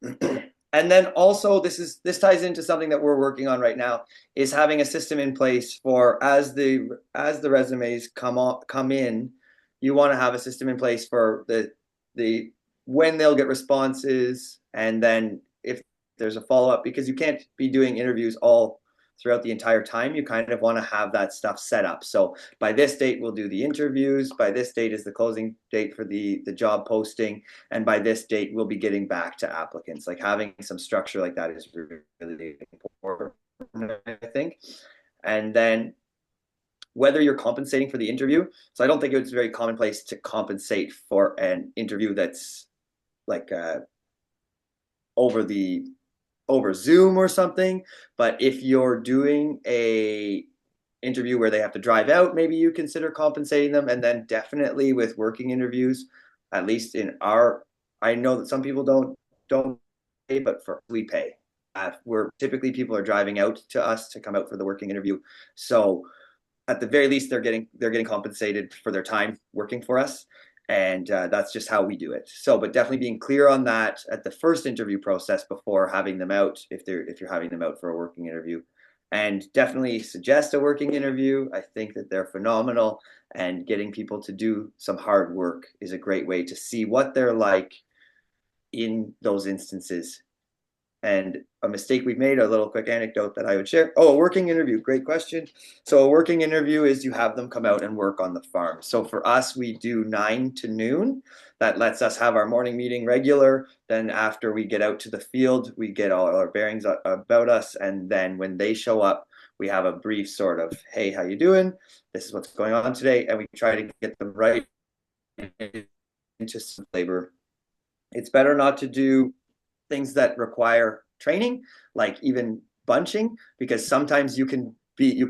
And then also this ties into something that we're working on right now, is having a system in place for as the resumes come in, you want to have a system in place for the when they'll get responses, and then if there's a follow-up, because you can't be doing interviews all throughout the entire time. You kind of want to have that stuff set up. So by this date, we'll do the interviews. By this date is the closing date for the job posting. And by this date, we'll be getting back to applicants. Like having some structure like that is really important, I think. And then whether you're compensating for the interview. So I don't think it's very commonplace to compensate for an interview that's like over Zoom or something. But if you're doing a interview where they have to drive out, maybe you consider compensating them. And then definitely with working interviews, at least I know that some people don't pay, but we pay. We're typically, people are driving out to us to come out for the working interview. So at the very least, they're getting compensated for their time working for us. And that's just how we do it. So, but definitely being clear on that at the first interview process before having them out, if you're having them out for a working interview. And definitely suggest a working interview. I think that they're phenomenal, and getting people to do some hard work is a great way to see what they're like in those instances. And a mistake we've made, a little quick anecdote that I would share. Oh, a working interview, great question. So a working interview is you have them come out and work on the farm. So for us, we do 9 to noon. That lets us have our morning meeting regular. Then after we get out to the field, we get all our bearings about us. And then when they show up, we have a brief sort of, hey, how you doing? This is what's going on today. And we try to get them right into some labor. It's better not to do things that require training, like even bunching, because sometimes you can believe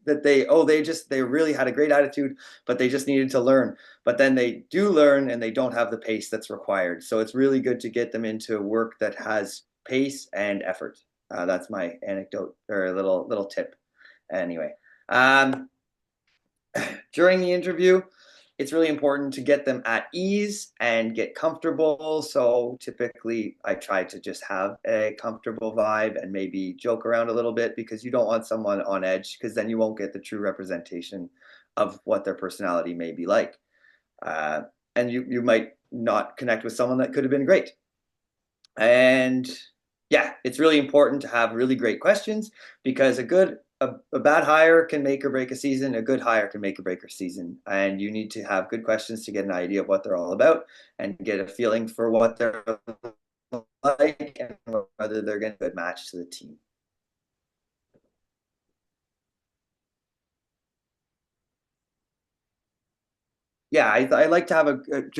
that they really had a great attitude, but they just needed to learn. But then they do learn and they don't have the pace that's required. So it's really good to get them into work that has pace and effort. That's my anecdote, or a little tip. Anyway, during the interview, it's really important to get them at ease and get comfortable. So typically I try to just have a comfortable vibe and maybe joke around a little bit, because you don't want someone on edge, because then you won't get the true representation of what their personality may be like. And you might not connect with someone that could have been great. And yeah, it's really important to have really great questions, because a bad hire can make or break a season. A good hire can make or break a season. And you need to have good questions to get an idea of what they're all about, and get a feeling for what they're like and whether they're going to be a good match to the team. Yeah, I like to have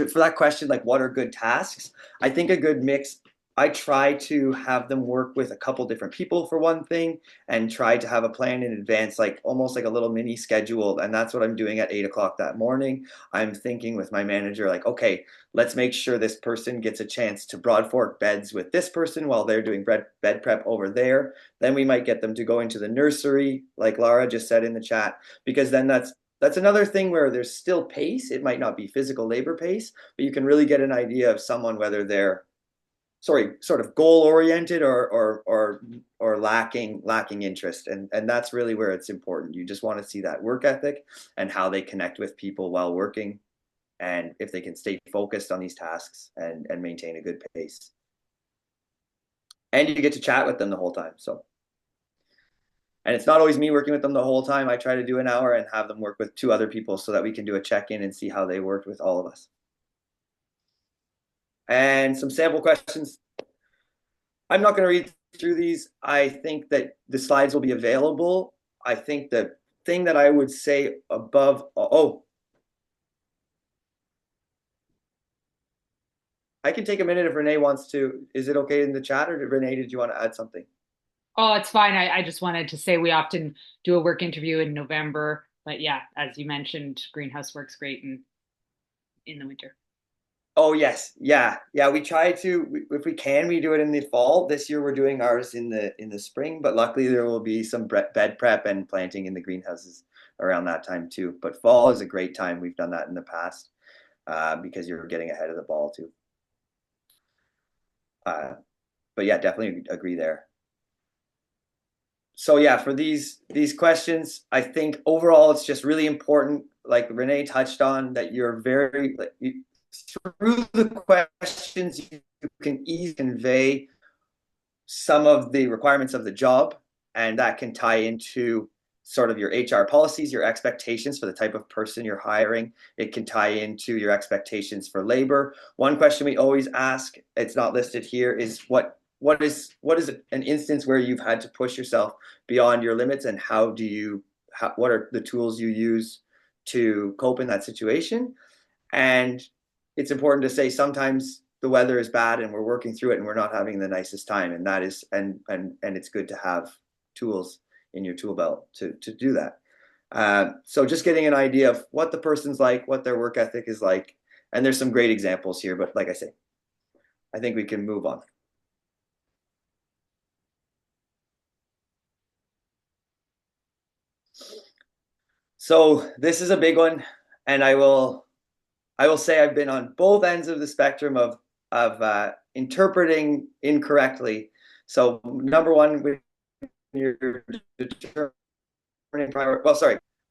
for that question, like what are good tasks? I think a good mix I try to have them work with a couple different people for one thing, and try to have a plan in advance, like almost like a little mini schedule. And that's what I'm doing at 8 o'clock that morning. I'm thinking with my manager, like, okay, let's make sure this person gets a chance to broad fork beds with this person while they're doing bed prep over there. Then we might get them to go into the nursery, like Lara just said in the chat, because then that's another thing where there's still pace. It might not be physical labor pace, but you can really get an idea of someone, whether they're sort of goal oriented or lacking interest. And that's really where it's important. You just want to see that work ethic and how they connect with people while working, and if they can stay focused on these tasks and maintain a good pace. And you get to chat with them the whole time. So, and it's not always me working with them the whole time. I try to do an hour and have them work with 2 other people so that we can do a check-in and see how they worked with all of us. And some sample questions. I'm not going to read through these. I think that the slides will be available. I think the thing that I would say above, I can take a minute if Renee wants to. Is it okay in the chat, or Renee, did you want to add something?
Oh, it's fine. I just wanted to say we often do a work interview in November, but yeah, as you mentioned, greenhouse works great in the winter.
Oh yes, yeah. We try to, if we can, we do it in the fall. This year we're doing ours in the spring, but luckily there will be some bed prep and planting in the greenhouses around that time too. But fall is a great time. We've done that in the past because you're getting ahead of the ball too. But yeah, definitely agree there. So yeah, for these questions, I think overall it's just really important, like Renee touched on, that you're very, through the questions, you can easily convey some of the requirements of the job, and that can tie into sort of your HR policies, your expectations for the type of person you're hiring. It can tie into your expectations for labor. One question we always ask, it's not listed here, is what is an instance where you've had to push yourself beyond your limits, and what are the tools you use to cope in that situation? And it's important to say sometimes the weather is bad and we're working through it and we're not having the nicest time, and that is and it's good to have tools in your tool belt to do that. So just getting an idea of what the person's like, what their work ethic is like, and there's some great examples here, but like I say, I think we can move on. So this is a big one, and I will say I've been on both ends of the spectrum of interpreting incorrectly. So number one, when you're determining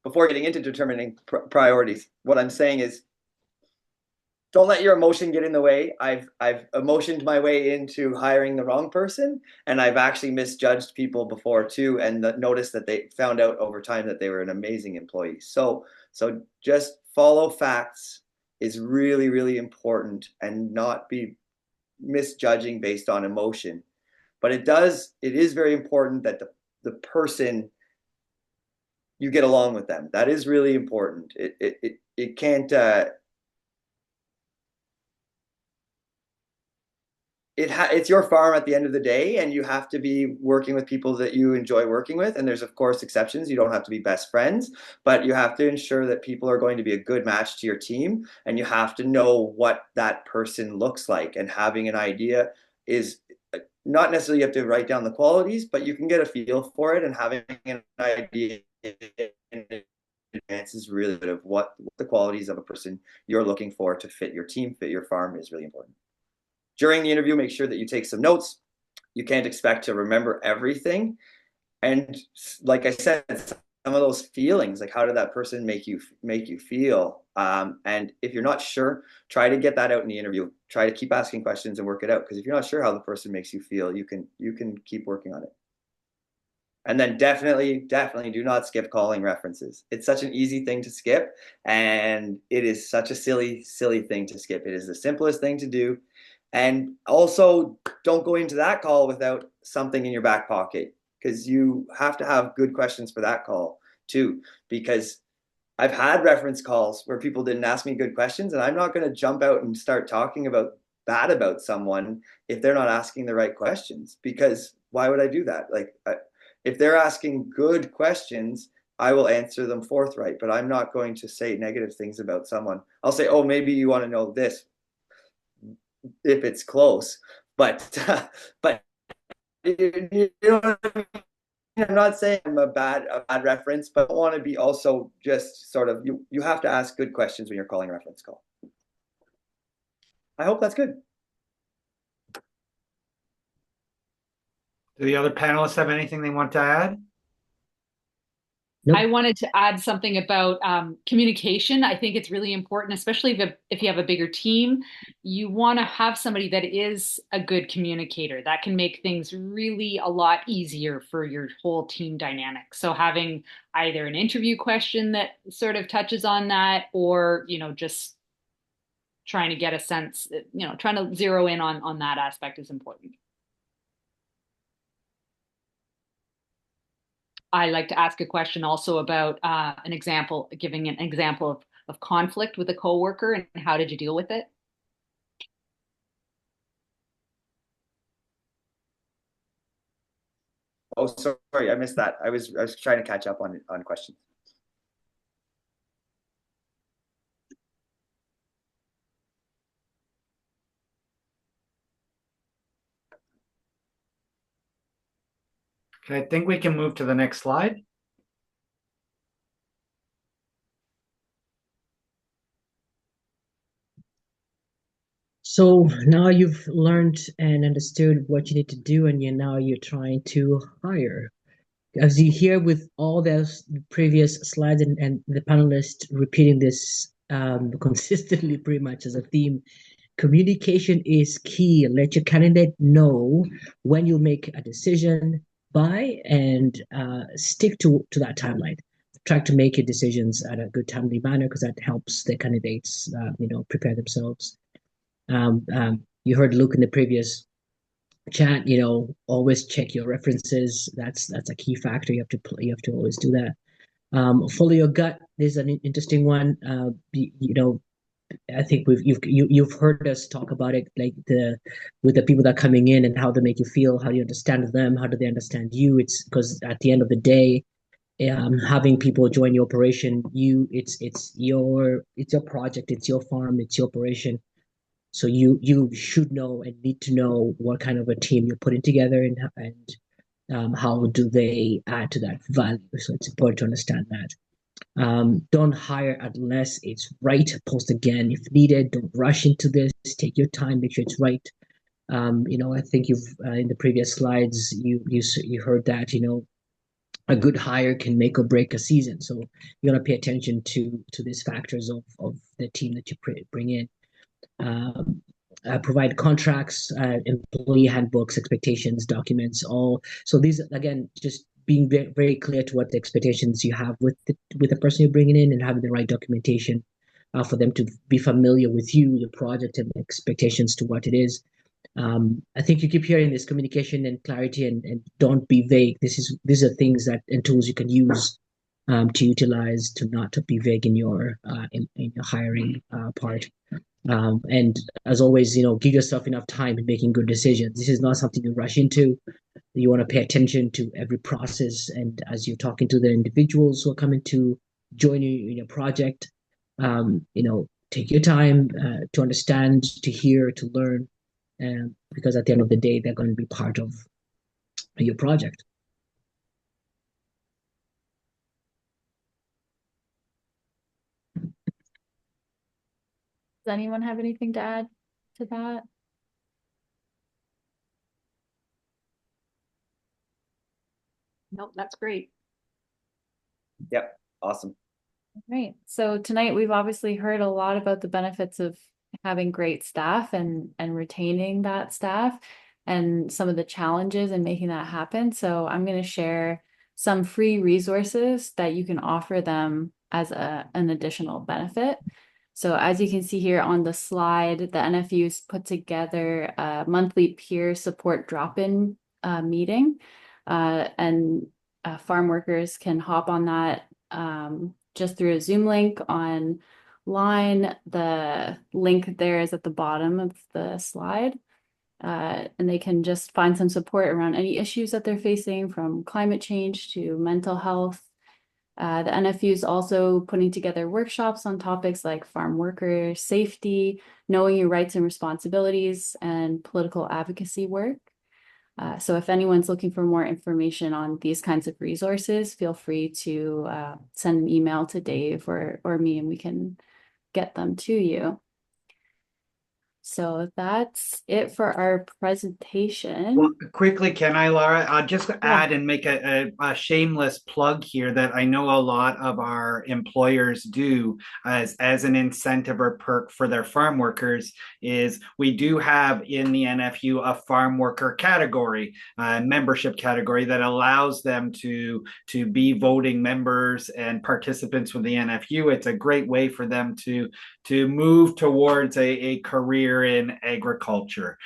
before getting into determining priorities, what I'm saying is, don't let your emotion get in the way. I've emotioned my way into hiring the wrong person, and I've actually misjudged people before too, and noticed that they found out over time that they were an amazing employee. So just follow facts is really, really important, and not be misjudging based on emotion. But it is very important that the person, you get along with them. That is really important. It can't it's your farm at the end of the day, and you have to be working with people that you enjoy working with. And there's of course exceptions. You don't have to be best friends, but you have to ensure that people are going to be a good match to your team, and you have to know what that person looks like. And having an idea is not necessarily you have to write down the qualities, but you can get a feel for it, and having an idea in advance is really good of what the qualities of a person you're looking for to fit your team, fit your farm, is really important. During the interview, make sure that you take some notes. You can't expect to remember everything. And like I said, some of those feelings, like how did that person make you feel? And if you're not sure, try to get that out in the interview. Try to keep asking questions and work it out. Because if you're not sure how the person makes you feel, you can keep working on it. And then definitely do not skip calling references. It's such an easy thing to skip, and it is such a silly thing to skip. It is the simplest thing to do. And also, don't go into that call without something in your back pocket, because you have to have good questions for that call too. Because I've had reference calls where people didn't ask me good questions, and I'm not going to jump out and start talking about bad about someone if they're not asking the right questions, because why would I do that? Like, if they're asking good questions, I will answer them forthright, but I'm not going to say negative things about someone. I'll say, oh, maybe you want to know this if it's close, but but you know what I mean? I'm not saying I'm a bad reference, but I want to be also just sort of, you have to ask good questions when you're calling a reference call. I hope that's good.
Do the other panelists have anything they want to add?
Nope.
I wanted to add something about communication. I think it's really important, especially if you have a bigger team. You want to have somebody that is a good communicator. That can make things really a lot easier for your whole team dynamic. So having either an interview question that sort of touches on that, or, just trying to get a sense, trying to zero in on that aspect is important. I like to ask a question also about giving an example of conflict with a coworker, and how did you deal with it?
Oh, sorry, I missed that. I was trying to catch up on questions.
Okay, I think we can move to the next slide.
So now you've learned and understood what you need to do, and you're trying to hire. As you hear with all those previous slides and the panelists repeating this consistently, pretty much as a theme, communication is key. Let your candidate know when you make a decision by, and stick to that timeline. Try to make your decisions at a good timely manner, because that helps the candidates, prepare themselves. You heard Luke in the previous chat, always check your references. That's a key factor. You have to always do that. Follow your gut. This is an interesting one. I think you've heard us talk about it, like with the people that are coming in and how they make you feel. How do you understand them? How do they understand you? It's because at the end of the day, having people join your operation, it's your project, it's your farm, it's your operation. So you should know and need to know what kind of a team you're putting together, and how do they add to that value. So it's important to understand that. Don't hire unless it's right. Post again if needed. Don't rush into this. Take your time. Make sure it's right. I think you've in the previous slides you heard that a good hire can make or break a season. So you want to pay attention to these factors of the team that you bring in. Provide contracts, employee handbooks, expectations, documents, all. So these, again, just being very, very clear to what the expectations you have with the person you're bringing in, and having the right documentation for them to be familiar with you, the project, and expectations to what it is. I think you keep hearing this communication and clarity, and don't be vague. These are things and tools you can use to utilize, to not to be vague in your hiring part. And as always, give yourself enough time in making good decisions. This is not something you rush into. You want to pay attention to every process. And as you're talking to the individuals who are coming to join you in your project, take your time to understand, to hear, to learn, because at the end of the day, they're going to be part of your project.
Does anyone have anything to add to that?
Nope, that's great.
Yep, awesome.
Right. So tonight we've obviously heard a lot about the benefits of having great staff and retaining that staff, and some of the challenges in making that happen. So I'm going to share some free resources that you can offer them as an additional benefit. So as you can see here on the slide, the NFU's put together a monthly peer support drop-in meeting, and farm workers can hop on that just through a Zoom link on line. The link there is at the bottom of the slide. And they can just find some support around any issues that they're facing, from climate change to mental health. The NFU is also putting together workshops on topics like farm worker safety, knowing your rights and responsibilities, and political advocacy work. So if anyone's looking for more information on these kinds of resources, feel free to send an email to Dave or me, and we can get them to you. So that's it for our presentation.
Well, quickly, can I, Laura? I'll just add and make a shameless plug here that I know a lot of our employers do as an incentive or perk for their farm workers is we do have in the NFU a farm worker category, membership category that allows them to be voting members and participants with the NFU. It's a great way for them to move towards a career in agriculture.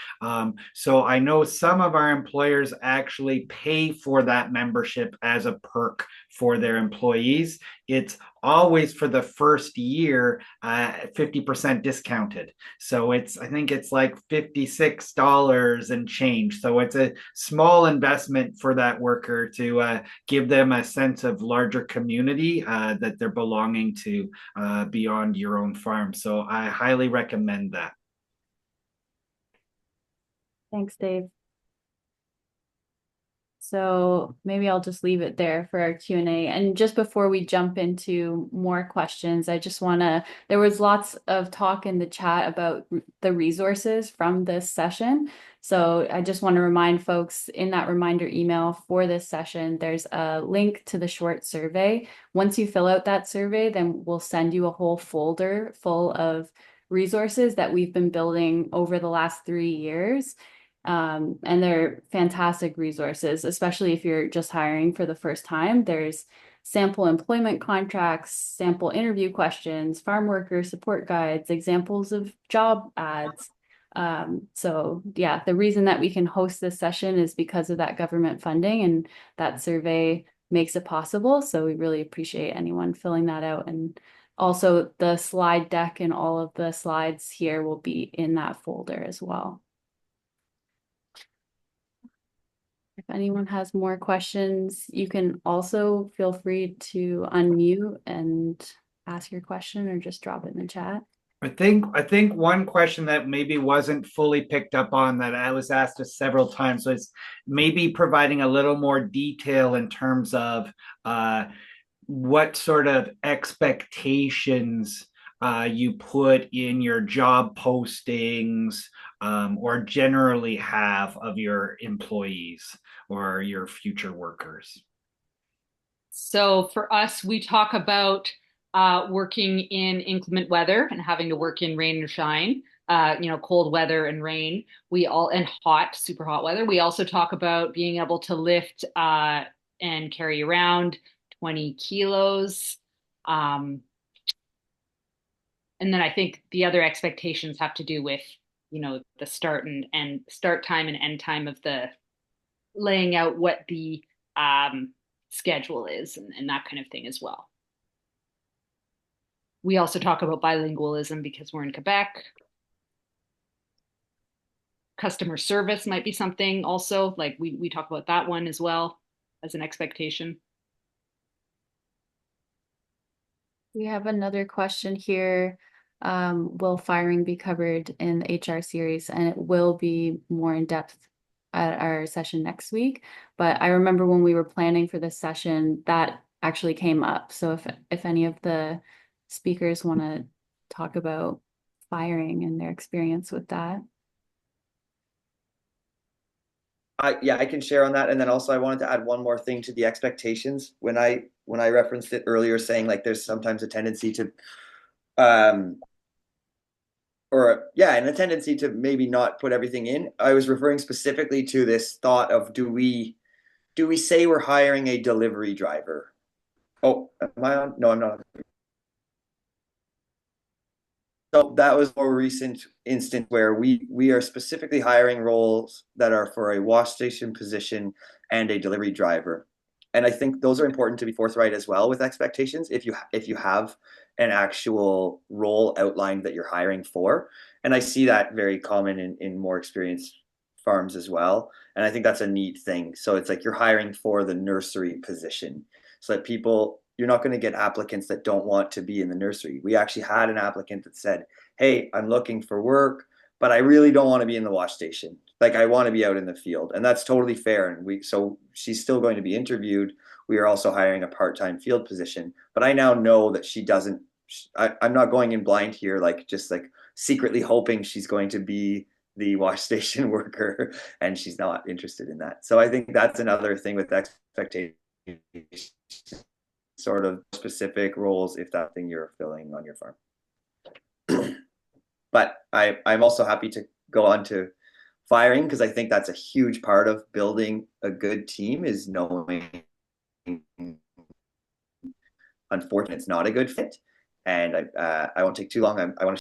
So I know some of our employers actually pay for that membership as a perk for their employees. It's always for the first year, 50% discounted. So I think it's like $56 and change. So it's a small investment for that worker to give them a sense of larger community that they're belonging to beyond your own farm. So I highly recommend that.
Thanks, Dave. So maybe I'll just leave it there for our Q&A. And just before we jump into more questions, I just want to, there was lots of talk in the chat about the resources from this session. So I just want to remind folks in that reminder email for this session, there's a link to the short survey. Once you fill out that survey, then we'll send you a whole folder full of resources that we've been building over the last 3 years. And they're fantastic resources, especially if you're just hiring for the first time. There's sample employment contracts, sample interview questions, farm worker support guides, examples of job ads. So yeah, the reason that we can host this session is because of that government funding, and that survey makes it possible. So we really appreciate anyone filling that out. And also the slide deck and all of the slides here will be in that folder as well. If anyone has more questions, you can also feel free to unmute and ask your question or just drop it in the chat.
I think one question that maybe wasn't fully picked up on that I was asked several times was maybe providing a little more detail in terms of what sort of expectations you put in your job postings or generally have of your employees or your future workers.
So for us, we talk about working in inclement weather and having to work in rain or shine, cold weather and rain. And hot, super hot weather. We also talk about being able to lift and carry around 20 kilos. And then I think the other expectations have to do with, the start and start time and end time of the laying out what the schedule is and that kind of thing as well. We also talk about bilingualism because we're in Quebec. Customer service might be something also, like we talk about that one as well as an expectation.
We have another question here. Will firing be covered in the HR series? And it will be more in depth at our session next week. But I remember when we were planning for this session, that actually came up. So if any of the speakers want to talk about firing and their experience with that.
I can share on that. And then also I wanted to add one more thing to the expectations. When I referenced it earlier, saying like there's sometimes a tendency to and a tendency to maybe not put everything in. I was referring specifically to this thought of do we say we're hiring a delivery driver? Oh, am I on? No, I'm not. So that was a more recent instance where we are specifically hiring roles that are for a wash station position and a delivery driver. And I think those are important to be forthright as well with expectations. If you have an actual role outlined that you're hiring for, and I see that very common in more experienced farms as well. And I think that's a neat thing. So it's like you're hiring for the nursery position, so that you're not going to get applicants that don't want to be in the nursery. We actually had an applicant that said, "Hey, I'm looking for work, but I really don't want to be in the wash station. Like, I want to be out in the field." And that's totally fair. And so she's still going to be interviewed. We are also hiring a part-time field position, but I now know that she doesn't, I'm not going in blind here, like just like secretly hoping she's going to be the wash station worker, and she's not interested in that. So I think that's another thing with expectations, sort of specific roles, if that thing you're filling on your farm. But I'm also happy to go on to firing, because I think that's a huge part of building a good team, is knowing, unfortunately, it's not a good fit. And I won't take too long. I want to